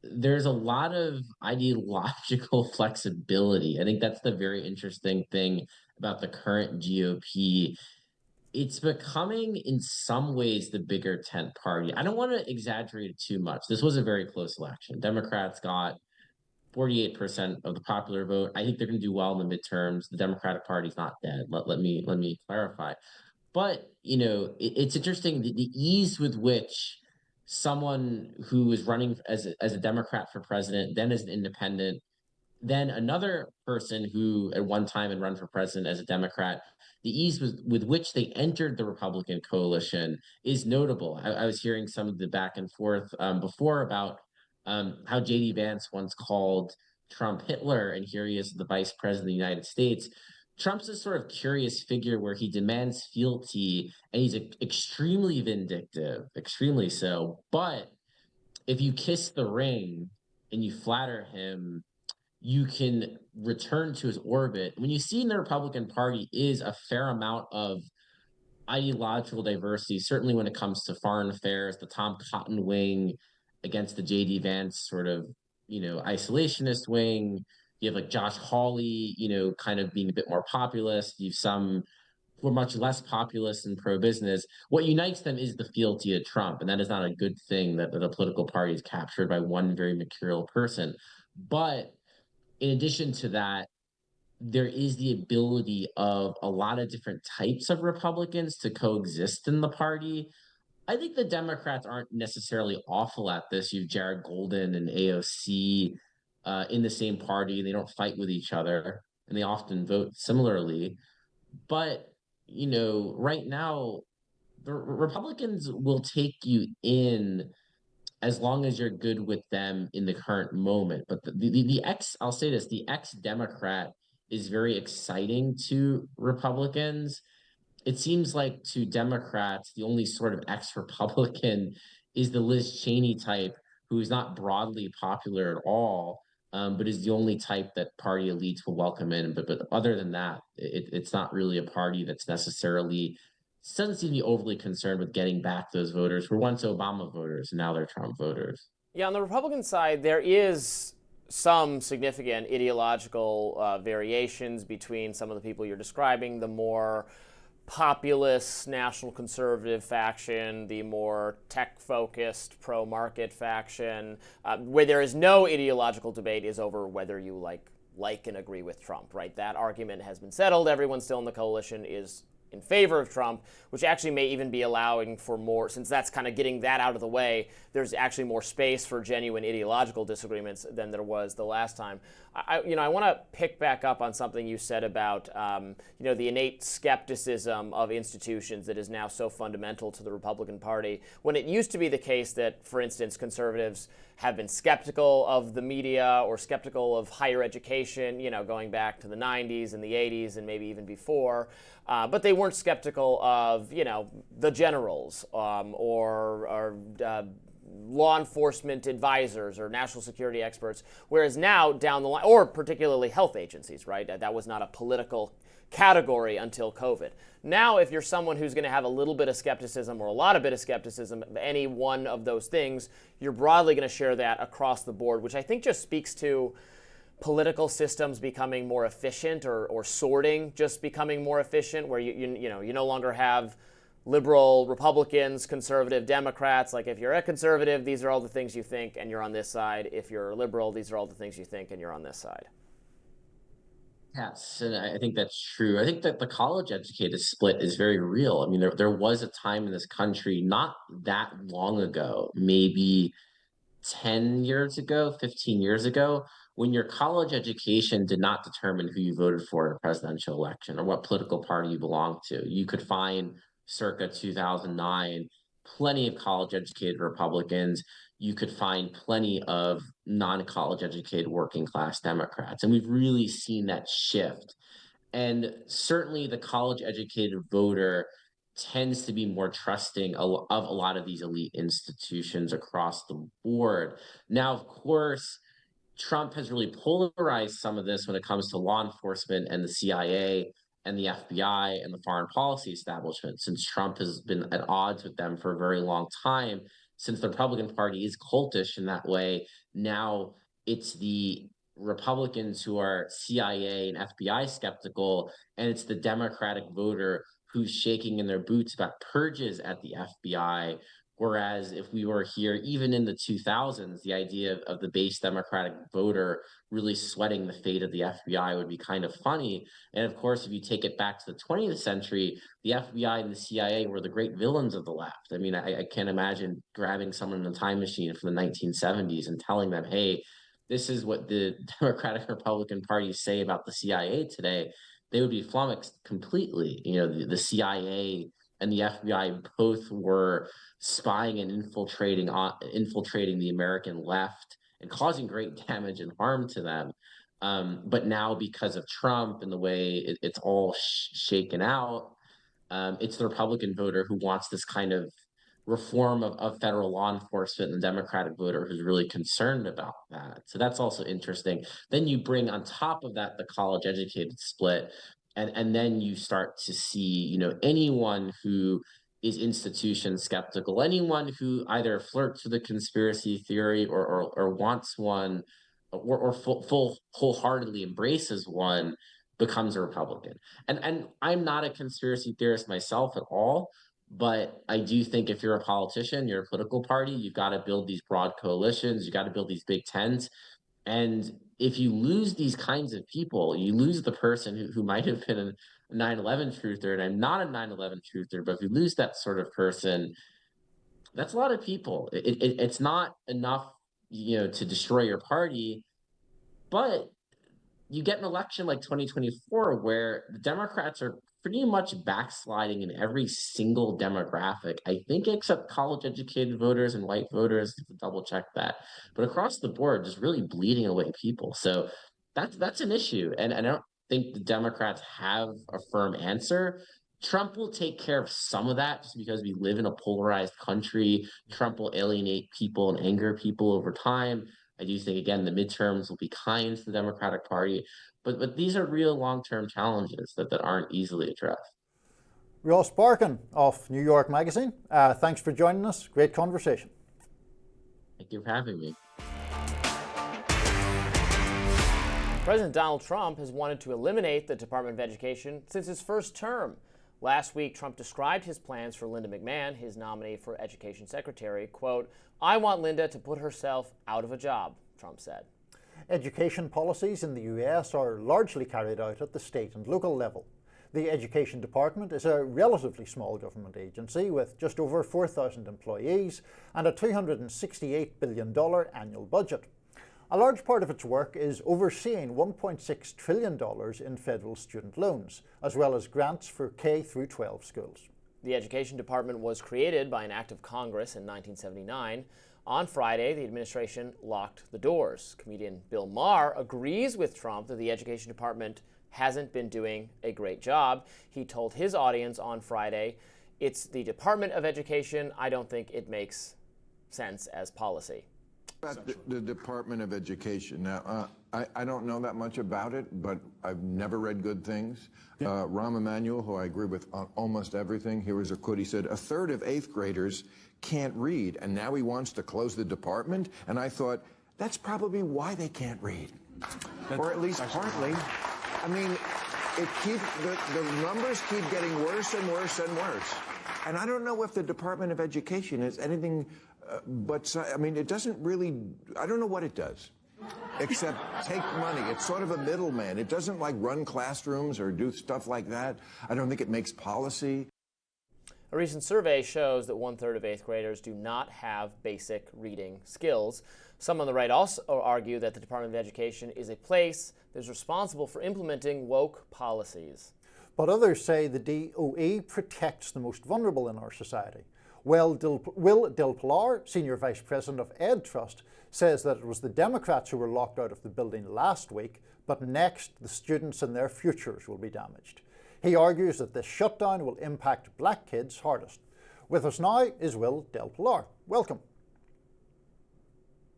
there's a lot of ideological flexibility. I think that's the very interesting thing about the current GOP. It's becoming, in some ways, the bigger tent party. I don't want to exaggerate it too much. This was a very close election. Democrats got 48% of the popular vote. I think they're going to do well in the midterms. The Democratic Party's not dead. Let me clarify. But it's interesting the ease with which someone who is running as a Democrat for president, then as an independent, then another person who at one time had run for president as a Democrat, the ease with which they entered the Republican coalition is notable. I was hearing some of the back and forth before about how J.D. Vance once called Trump Hitler, and here he is, the vice president of the United States. Trump's a sort of curious figure where he demands fealty, and he's extremely vindictive, extremely so. But if you kiss the ring and you flatter him, you can return to his orbit. When you see in the Republican Party is a fair amount of ideological diversity, certainly when it comes to foreign affairs, the Tom Cotton wing against the J.D. Vance sort of, isolationist wing. You have like Josh Hawley, kind of being a bit more populist. You have some who are much less populist and pro-business. What unites them is the fealty of Trump, and that is not a good thing that a political party is captured by one very mercurial person. But in addition to that, there is the ability of a lot of different types of Republicans to coexist in the party. I think the Democrats aren't necessarily awful at this. You have Jared Golden and AOC in the same party. They don't fight with each other, and they often vote similarly. But, right now, the Republicans will take you in as long as you're good with them in the current moment. But I'll say this, the ex-Democrat is very exciting to Republicans. It seems like to Democrats, the only sort of ex-Republican is the Liz Cheney type, who is not broadly popular at all, but is the only type that party elites will welcome in. But other than that, it's not really a party that's necessarily doesn't seem to be overly concerned with getting back those voters who were once Obama voters and now they're Trump voters. Yeah, on the Republican side, there is some significant ideological variations between some of the people you're describing, the more populist national conservative faction, the more tech-focused pro-market faction. Where there is no ideological debate is over whether you like and agree with Trump, right? That argument has been settled. Everyone still in the coalition is in favor of Trump, which actually may even be allowing for more, since that's kind of getting that out of the way, there's actually more space for genuine ideological disagreements than there was the last time. I want to pick back up on something you said about, the innate skepticism of institutions that is now so fundamental to the Republican Party. When it used to be the case that, for instance, conservatives have been skeptical of the media or skeptical of higher education, going back to the 90s and the 80s and maybe even before. But they weren't skeptical of, the generals or law enforcement advisors or national security experts, whereas now down the line, or particularly health agencies, right? That was not a political category until COVID. Now, if you're someone who's going to have a little bit of skepticism or a lot of bit of skepticism of any one of those things, you're broadly going to share that across the board, which I think just speaks to political systems becoming more efficient or sorting just becoming more efficient, where you no longer have liberal Republicans, conservative Democrats. Like if you're a conservative, these are all the things you think and you're on this side. If you're a liberal, these are all the things you think and you're on this side. Yes, and I think that's true. I think that the college-educated split is very real. I mean, there was a time in this country not that long ago, maybe 10 years ago, 15 years ago, when your college education did not determine who you voted for in a presidential election or what political party you belonged to. You could find circa 2009 plenty of college-educated Republicans. You could find plenty of non-college educated working class Democrats. And we've really seen that shift. And certainly the college educated voter tends to be more trusting of a lot of these elite institutions across the board. Now, of course, Trump has really polarized some of this when it comes to law enforcement and the CIA and the FBI and the foreign policy establishment, since Trump has been at odds with them for a very long time. Since the Republican Party is cultish in that way, now it's the Republicans who are CIA and FBI skeptical, and it's the Democratic voter who's shaking in their boots about purges at the FBI. Whereas if we were here, even in the 2000s, the idea of the base Democratic voter really sweating the fate of the FBI would be kind of funny. And of course, if you take it back to the 20th century, the FBI and the CIA were the great villains of the left. I mean, I can't imagine grabbing someone in a time machine from the 1970s and telling them, hey, this is what the Democratic Republican parties say about the CIA today. They would be flummoxed completely. The CIA and the FBI both were spying and infiltrating the American left and causing great damage and harm to them. But now, because of Trump and the way it's all shaken out, it's the Republican voter who wants this kind of reform of federal law enforcement, and the Democratic voter who's really concerned about that. So that's also interesting. Then you bring on top of that the college educated split, and then you start to see, anyone who is institution skeptical, anyone who either flirts with a conspiracy theory or wants one or wholeheartedly embraces one becomes a Republican. And I'm not a conspiracy theorist myself at all, but I do think if you're a politician, you're a political party, you've got to build these broad coalitions, you've got to build these big tents. And if you lose these kinds of people, you lose the person who might have been a 9/11 truther, and I'm not a 9/11 truther, but if you lose that sort of person, that's a lot of people. It's not enough, to destroy your party, but you get an election like 2024 where the Democrats are pretty much backsliding in every single demographic, I think, except college educated voters and white voters, to double check that. But across the board, just really bleeding away people. So that's an issue. And I don't think the Democrats have a firm answer. Trump will take care of some of that just because we live in a polarized country. Trump will alienate people and anger people over time. I do think, again, the midterms will be kind to the Democratic Party. But these are real long-term challenges that aren't easily addressed. Ross Barkan of New York Magazine, thanks for joining us. Great conversation. Thank you for having me. President Donald Trump has wanted to eliminate the Department of Education since his first term. Last week, Trump described his plans for Linda McMahon, his nominee for Education Secretary. Quote, "I want Linda to put herself out of a job," Trump said. Education policies in the US are largely carried out at the state and local level. The Education Department is a relatively small government agency with just over 4,000 employees and a $268 billion annual budget. A large part of its work is overseeing $1.6 trillion in federal student loans, as well as grants for K-12 schools. The Education Department was created by an act of Congress in 1979. On Friday, the administration locked the doors. Comedian Bill Maher agrees with Trump that the Education Department hasn't been doing a great job. He told his audience on Friday, "It's the Department of Education. I don't think it makes sense as policy." About the Department of Education. Now, I don't know that much about it, but I've never read good things. Rahm Emanuel, who I agree with on almost everything, here was a quote. He said, "A third of 8th graders can't read, and now he wants to close the department." And I thought, that's probably why they can't read. Or at least partly. I mean, the numbers keep getting worse and worse and worse. And I don't know if the Department of Education is anything but, I mean, it doesn't really, I don't know what it does, except take money. It's sort of a middleman. It doesn't like run classrooms or do stuff like that. I don't think it makes policy. A recent survey shows that 1/3 of 8th graders do not have basic reading skills. Some on the right also argue that the Department of Education is a place that is responsible for implementing woke policies. But others say the DOE protects the most vulnerable in our society. Will Pilar, Senior Vice President of Ed Trust, says that it was the Democrats who were locked out of the building last week, but next the students and their futures will be damaged. He argues that this shutdown will impact black kids hardest. With us now is Will Del Pilar. Welcome.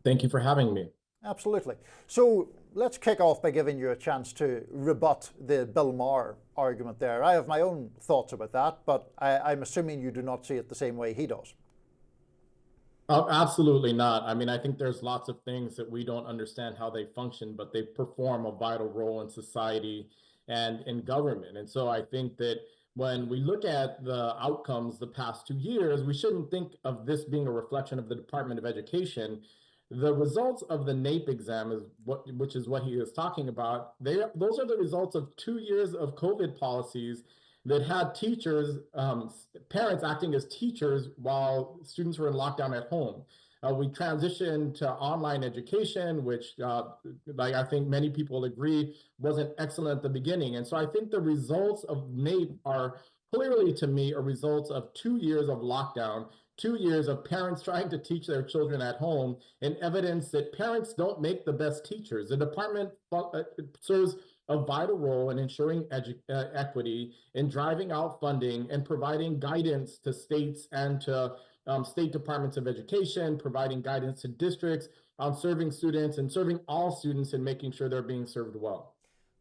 Thank you for having me. Absolutely. So let's kick off by giving you a chance to rebut the Bill Maher argument there. I have my own thoughts about that, but I'm assuming you do not see it the same way he does. Absolutely not. I mean, I think there's lots of things that we don't understand how they function, but they perform a vital role in society and in government. And so I think that when we look at the outcomes the past 2 years, we shouldn't think of this being a reflection of the Department of Education. The results of the NAEP exam, which is what he is talking about, those are the results of 2 years of COVID policies that had teachers, parents acting as teachers while students were in lockdown at home. We transitioned to online education, which I think many people agree wasn't excellent at the beginning. And so I think the results of NAEP are clearly, to me, a result of 2 years of lockdown, 2 years of parents trying to teach their children at home, and evidence that parents don't make the best teachers. The department serves a vital role in ensuring equity, in driving out funding, and providing guidance to states and to state departments of education, providing guidance to districts on serving students and serving all students and making sure they're being served well.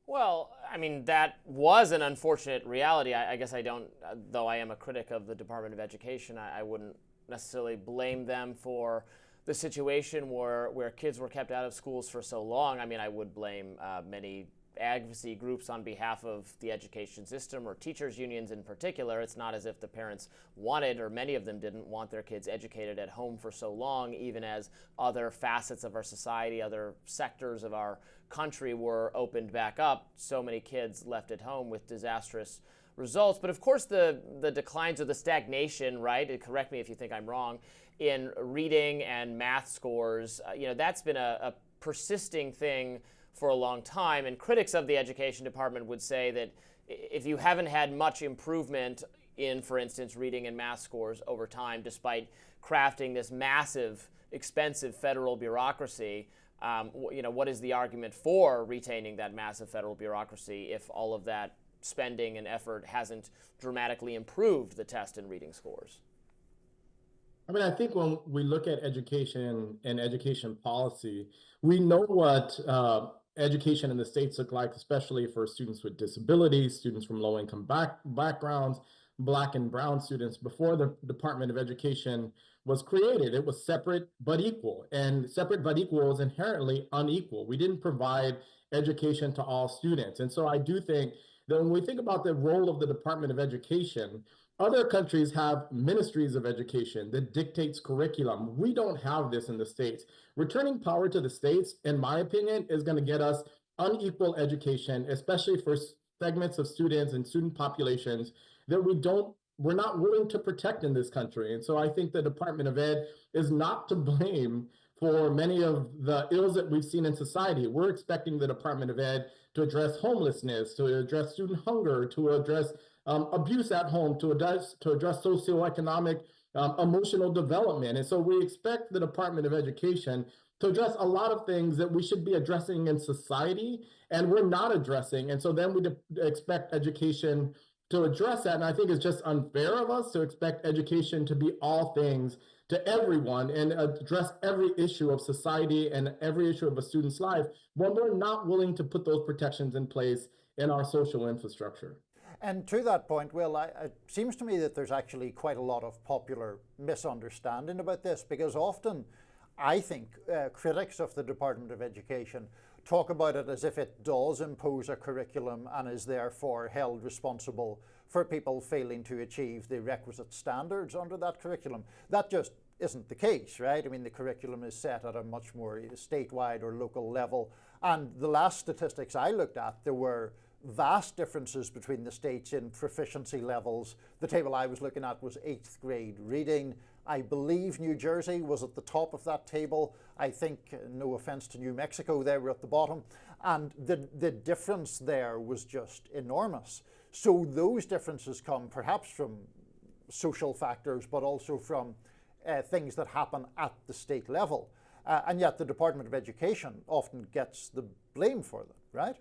Well, I mean, that was an unfortunate reality. I guess I don't, though I am a critic of the Department of Education, I wouldn't necessarily blame them for the situation where kids were kept out of schools for so long. I mean, I would blame many advocacy groups on behalf of the education system or teachers unions in particular. It's not as if the parents wanted, or many of them didn't want their kids educated at home for so long, even as other facets of our society, other sectors of our country were opened back up. So many kids left at home with disastrous results. But of course the declines or the stagnation, right, and correct me if you think I'm wrong, in reading and math scores, that's been a persisting thing for a long time. And critics of the education department would say that if you haven't had much improvement in, for instance, reading and math scores over time, despite crafting this massive, expensive federal bureaucracy, what is the argument for retaining that massive federal bureaucracy if all of that spending and effort hasn't dramatically improved the test and reading scores? I mean, I think when we look at education and education policy, we know what education in the States look like, especially for students with disabilities, students from low-income backgrounds, Black and brown students. Before the Department of Education was created, it was separate but equal, and separate but equal is inherently unequal. We didn't provide education to all students. And so I do think that when we think about the role of the Department of Education, other countries have ministries of education that dictates curriculum. We don't have this in the States. Returning power to the States, in my opinion, is going to get us unequal education, especially for segments of students and student populations that we're not willing to protect in this country. And so I think the Department of Ed is not to blame for many of the ills that we've seen in society. We're expecting the Department of Ed to address homelessness, to address student hunger, to address abuse at home, to address socioeconomic emotional development. And so we expect the Department of Education to address a lot of things that we should be addressing in society, and we're not addressing. And so then we expect education to address that. And I think it's just unfair of us to expect education to be all things to everyone and address every issue of society and every issue of a student's life when we're not willing to put those protections in place in our social infrastructure. And to that point, Will, it seems to me that there's actually quite a lot of popular misunderstanding about this, because often I think critics of the Department of Education talk about it as if it does impose a curriculum and is therefore held responsible for people failing to achieve the requisite standards under that curriculum. That just isn't the case, right? I mean, the curriculum is set at a much more statewide or local level. And the last statistics I looked at, there were vast differences between the states in proficiency levels. The table I was looking at was 8th grade reading. I believe New Jersey was at the top of that table. I think, no offense to New Mexico, they were at the bottom. And the difference there was just enormous. So those differences come perhaps from social factors, but also from things that happen at the state level. And yet the Department of Education often gets the blame for them, right?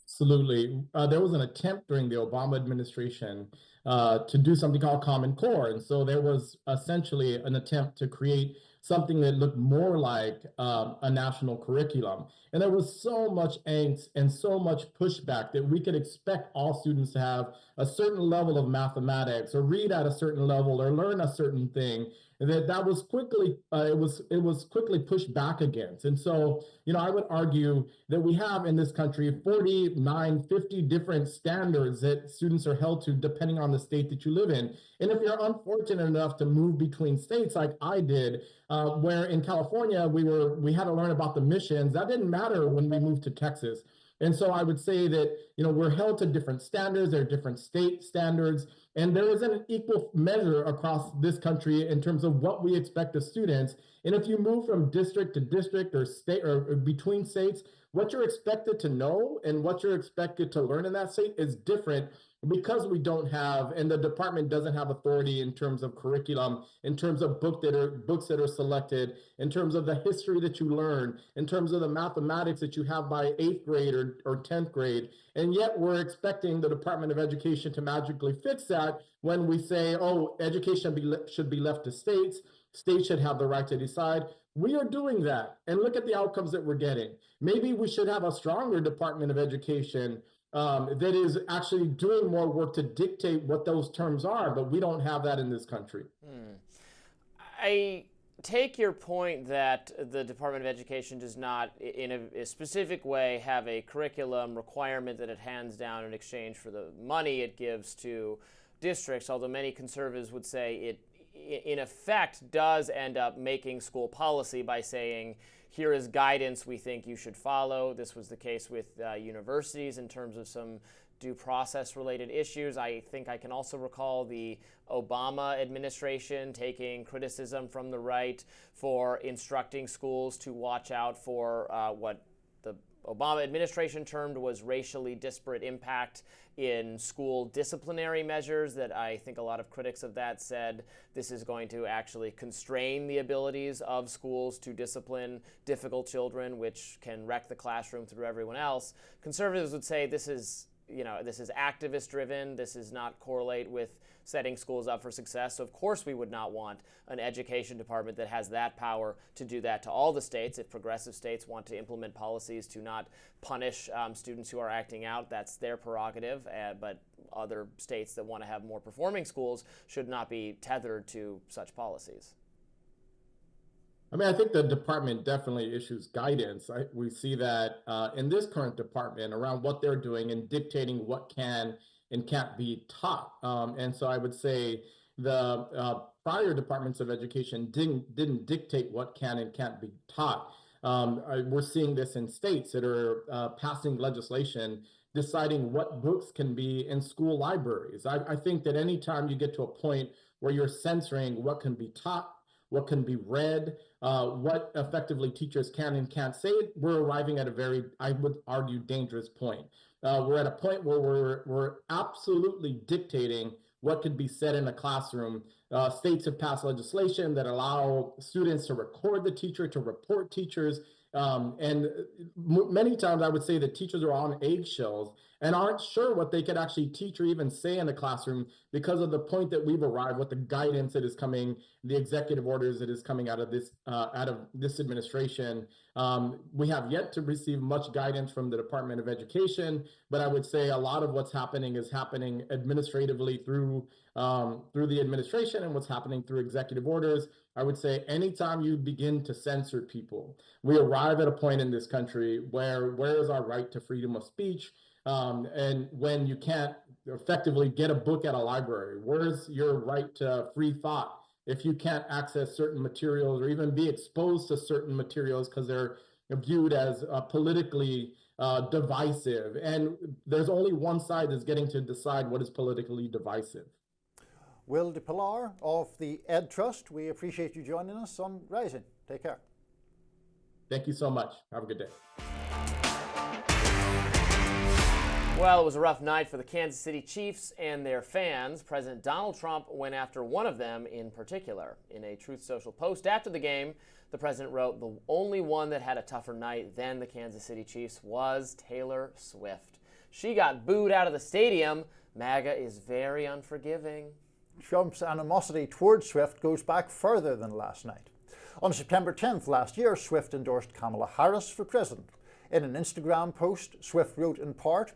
Absolutely. There was an attempt during the Obama administration to do something called Common Core. And so there was essentially an attempt to create something that looked more like a national curriculum. And there was so much angst and so much pushback that we could expect all students to have a certain level of mathematics or read at a certain level or learn a certain thing. And that was quickly, it was quickly pushed back against. And so, I would argue that we have in this country 49, 50 different standards that students are held to depending on the state that you live in. And if you're unfortunate enough to move between states like I did, where in California we had to learn about the missions, that didn't matter when we moved to Texas. And so I would say that, we're held to different standards, there are different state standards, and there isn't an equal measure across this country in terms of what we expect of students. And if you move from district to district or state or between states, what you're expected to know and what you're expected to learn in that state is different, because we don't have, and the department doesn't have authority in terms of curriculum, in terms of books that are selected, in terms of the history that you learn, in terms of the mathematics that you have by 8th grade or 10th grade. And yet we're expecting the Department of Education to magically fix that when we say, oh, education should be left to states. States should have the right to decide. We are doing that. And look at the outcomes that we're getting. Maybe we should have a stronger Department of Education that is actually doing more work to dictate what those terms are, but we don't have that in this country. I take your point that the Department of Education does not, in a specific way, have a curriculum requirement that it hands down in exchange for the money it gives to districts, although many conservatives would say it, in effect, does end up making school policy by saying, here is guidance we think you should follow. This was the case with universities in terms of some due process related issues. I think I can also recall the Obama administration taking criticism from the right for instructing schools to watch out for what the Obama administration termed was racially disparate impact in school disciplinary measures, that I think a lot of critics of that said this is going to actually constrain the abilities of schools to discipline difficult children, which can wreck the classroom through everyone else. Conservatives would say this is activist driven. This does not correlate with setting schools up for success. So of course we would not want an education department that has that power to do that to all the states. If progressive states want to implement policies to not punish students who are acting out, that's their prerogative. But other states that want to have more performing schools should not be tethered to such policies. I mean, I think the department definitely issues guidance. We see that in this current department around what they're doing and dictating what can and can't be taught. And so I would say the prior departments of education didn't dictate what can and can't be taught. We're seeing this in states that are passing legislation deciding what books can be in school libraries. I think that anytime you get to a point where you're censoring what can be taught, what can be read, what effectively teachers can and can't say, we're arriving at a very, I would argue, dangerous point. We're at a point where we're absolutely dictating what could be said in a classroom. States have passed legislation that allow students to record the teacher, to report teachers. And many times I would say that teachers are on eggshells and aren't sure what they could actually teach or even say in the classroom because of the point that we've arrived, what the guidance that is coming, the executive orders that is coming out of this administration. We have yet to receive much guidance from the Department of Education, but I would say a lot of what's happening is happening administratively through the administration and what's happening through executive orders. I would say anytime you begin to censor people, we arrive at a point in this country where is our right to freedom of speech? And when you can't effectively get a book at a library, where's your right to free thought if you can't access certain materials or even be exposed to certain materials because they're viewed as politically divisive? And there's only one side that's getting to decide what is politically divisive. Will de Pilar of the Ed Trust, we appreciate you joining us on Rising. Take care. Thank you so much. Have a good day. Well, it was a rough night for the Kansas City Chiefs and their fans. President Donald Trump went after one of them in particular. In a Truth Social post after the game, the president wrote, "The only one that had a tougher night than the Kansas City Chiefs was Taylor Swift. She got booed out of the stadium. MAGA is very unforgiving." Trump's animosity towards Swift goes back further than last night. On September 10th last year, Swift endorsed Kamala Harris for president. In an Instagram post, Swift wrote in part,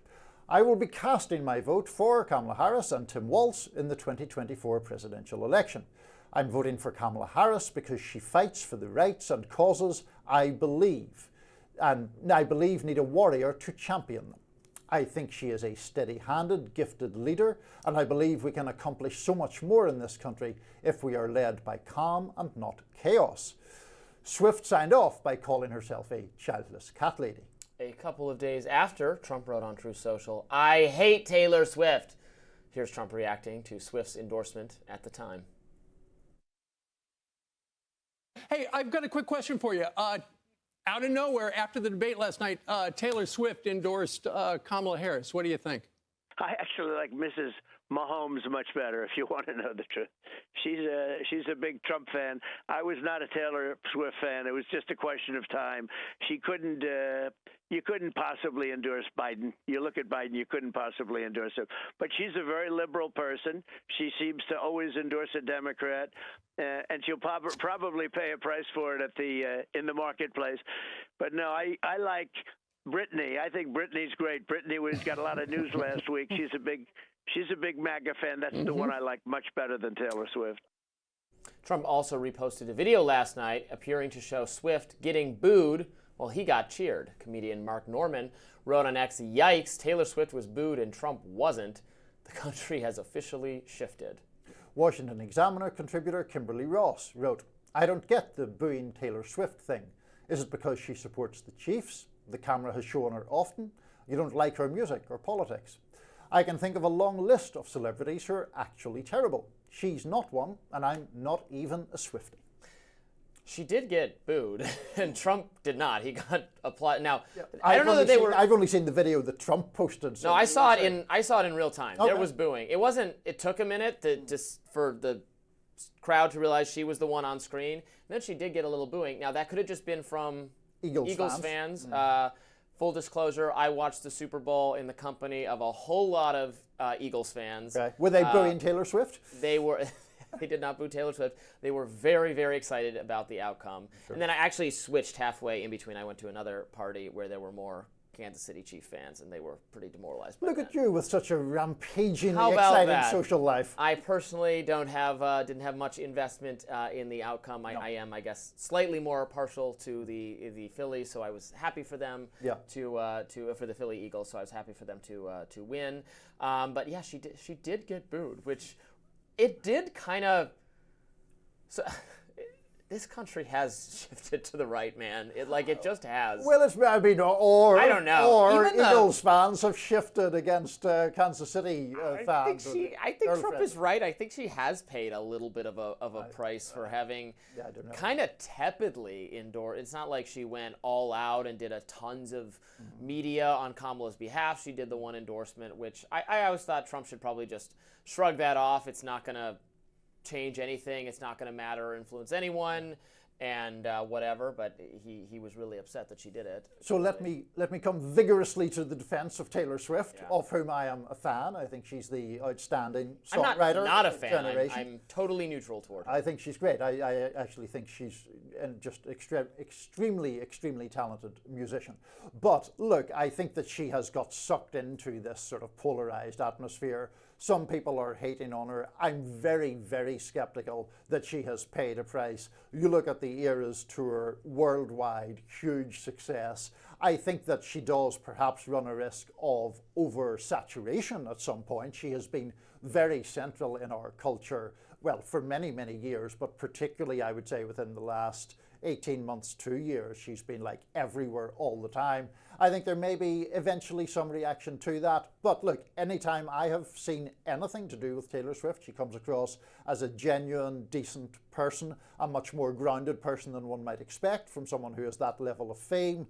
"I will be casting my vote for Kamala Harris and Tim Walz in the 2024 presidential election. I'm voting for Kamala Harris because she fights for the rights and causes I believe need a warrior to champion them. I think she is a steady-handed, gifted leader, and I believe we can accomplish so much more in this country if we are led by calm and not chaos." Swift signed off by calling herself a childless cat lady. A couple of days after, Trump wrote on Truth Social, "I hate Taylor Swift." Here's Trump reacting to Swift's endorsement at the time. Hey, I've got a quick question for you. Out of nowhere, after the debate last night, Taylor Swift endorsed Kamala Harris. What do you think? I actually like Mrs. Mahomes much better, if you want to know the truth. She's a big Trump fan. I was not a Taylor Swift fan. It was just a question of time. You couldn't possibly endorse Biden. You look at Biden, you couldn't possibly endorse him. But she's a very liberal person. She seems to always endorse a Democrat, and she'll probably pay a price for it in the marketplace. But no, I like Brittany. I think Brittany's great. Brittany got a lot of news last week. She's a big MAGA fan. That's the one I like much better than Taylor Swift. Trump also reposted a video last night appearing to show Swift getting booed while he got cheered. Comedian Mark Norman wrote on X, "Yikes, Taylor Swift was booed and Trump wasn't. The country has officially shifted." Washington Examiner contributor Kimberly Ross wrote, "I don't get the booing Taylor Swift thing. Is it because she supports the Chiefs? The camera has shown her often. You don't like her music or politics. I can think of a long list of celebrities who are actually terrible. She's not one, and I'm not even a Swiftie." She did get booed, and Trump did not. He got applauded. Now, Yeah, I don't know that they were. I've only seen the video that Trump posted. So no, I saw it in real time. Okay. There was booing. It wasn't. It took a minute for the crowd to realize she was the one on screen. And then she did get a little booing. Now that could have just been from Eagles fans. Full disclosure, I watched the Super Bowl in the company of a whole lot of Eagles fans. Okay. Were they booing Taylor Swift? They were. They did not boo Taylor Swift. They were very, very excited about the outcome. Sure. And then I actually switched halfway in between. I went to another party where there were more Kansas City Chief fans, and they were pretty demoralized. Look at you with such a rampagingly How about exciting that? social life. I personally didn't have much investment in the outcome. I am, I guess, slightly more partial to the Phillies, so I was happy for them for the Philly Eagles. So I was happy for them to win. But yeah, she did get booed, which it did kind of. So this country has shifted to the right, man. It just has. Well, I don't know. Or Even Eagles fans have shifted against Kansas City fans. I think Trump is right. I think she has paid a little bit of a price for having kind of tepidly endorsed. It's not like she went all out and did a tons of media on Kamala's behalf. She did the one endorsement, which I always thought Trump should probably just shrug that off. It's not going to change anything. It's not going to matter or influence anyone, and whatever. But he was really upset that she did it. So let me come vigorously to the defense of Taylor Swift, of whom I am a fan. I think she's the outstanding songwriter. I'm not a fan. Generation. I'm totally neutral toward her. I think she's great. I actually think she's just extremely talented musician. But look, I think that she has got sucked into this sort of polarized atmosphere. Some people are hating on her. I'm very skeptical that she has paid a price. You look at the Eras tour, worldwide, huge success. I think that she does perhaps run a risk of oversaturation at some point. She has been very central in our culture, well, for many years, but particularly, I would say, within the last 18 months, 2 years, she's been like everywhere all the time. I think there may be eventually some reaction to that. But look, anytime I have seen anything to do with Taylor Swift, she comes across as a genuine, decent person, a much more grounded person than one might expect from someone who has that level of fame.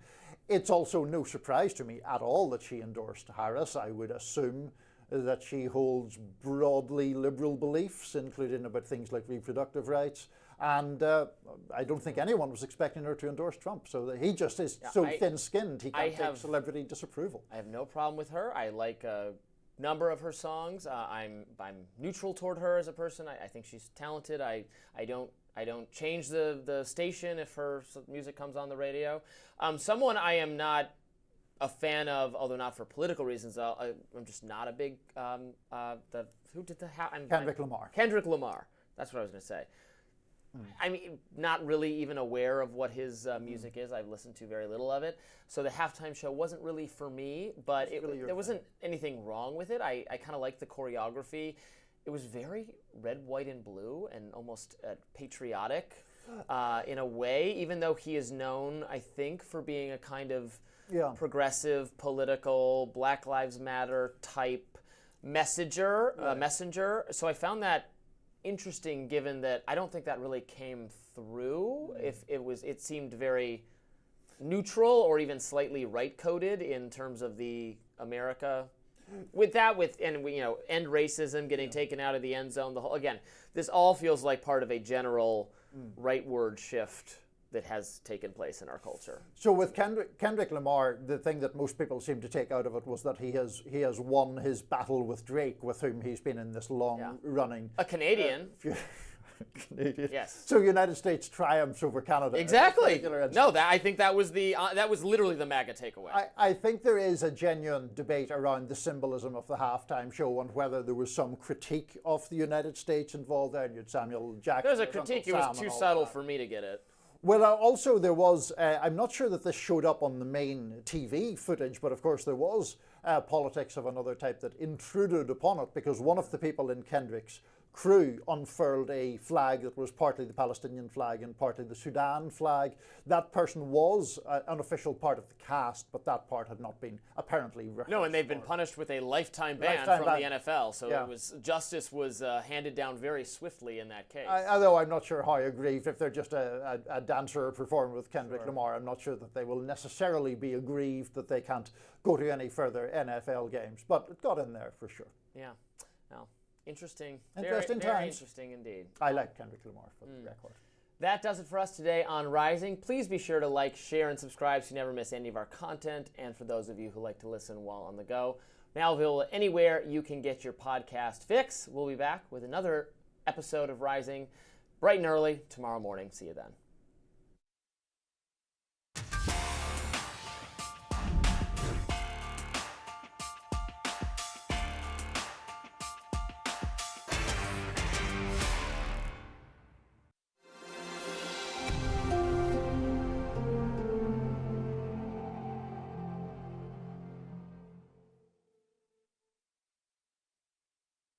It's also no surprise to me at all that she endorsed Harris. I would assume that she holds broadly liberal beliefs, including about things like reproductive rights. And I don't think anyone was expecting her to endorse Trump. So that he just is thin-skinned, he can't take celebrity disapproval. I have no problem with her. I like a number of her songs. I'm neutral toward her as a person. I think she's talented. I don't change the station if her music comes on the radio. Someone I am not a fan of, although not for political reasons. I'm just not a big who did the Kendrick Lamar. Kendrick Lamar. That's what I was going to say. I mean, not really even aware of what his music is. I've listened to very little of it. So the halftime show wasn't really for me, but there wasn't anything wrong with it. I kind of liked the choreography. It was very red, white, and blue and almost patriotic in a way, even though he is known, I think, for being a kind of progressive, political, Black Lives Matter type messenger. So I found that interesting, given that I don't think that really came through. If it seemed very neutral or even slightly right-coded in terms of the America. End racism, getting taken out of the end zone. This all feels like part of a general rightward shift that has taken place in our culture. So with Kendrick Lamar, the thing that most people seem to take out of it was that he has won his battle with Drake, with whom he's been in this long running. A Canadian. Canadian. Yes. So United States triumphs over Canada. Exactly. No, I think that was literally the MAGA takeaway. I think there is a genuine debate around the symbolism of the halftime show and whether there was some critique of the United States involved there. You had Samuel Jackson. There's a critique. It was too subtle for me to get it. Well, also there was, I'm not sure that this showed up on the main TV footage, but of course there was politics of another type that intruded upon it, because one of the people in Kendrick's crew unfurled a flag that was partly the Palestinian flag and partly the Sudan flag. That person was an official part of the cast, but that part had not been apparently rehearsed. No, and they've been punished with a lifetime ban from the NFL. So justice was handed down very swiftly in that case. Although I'm not sure how aggrieved, if they're just a dancer or performer with Kendrick Lamar, I'm not sure that they will necessarily be aggrieved that they can't go to any further NFL games. But it got in there for sure. Yeah. Well, interesting. Interesting very times. Interesting indeed. I like Kendrick Lamar, for the record. That does it for us today on Rising. Please be sure to like, share, and subscribe so you never miss any of our content. And for those of you who like to listen while on the go, now available anywhere you can get your podcast fix. We'll be back with another episode of Rising bright and early tomorrow morning. See you then.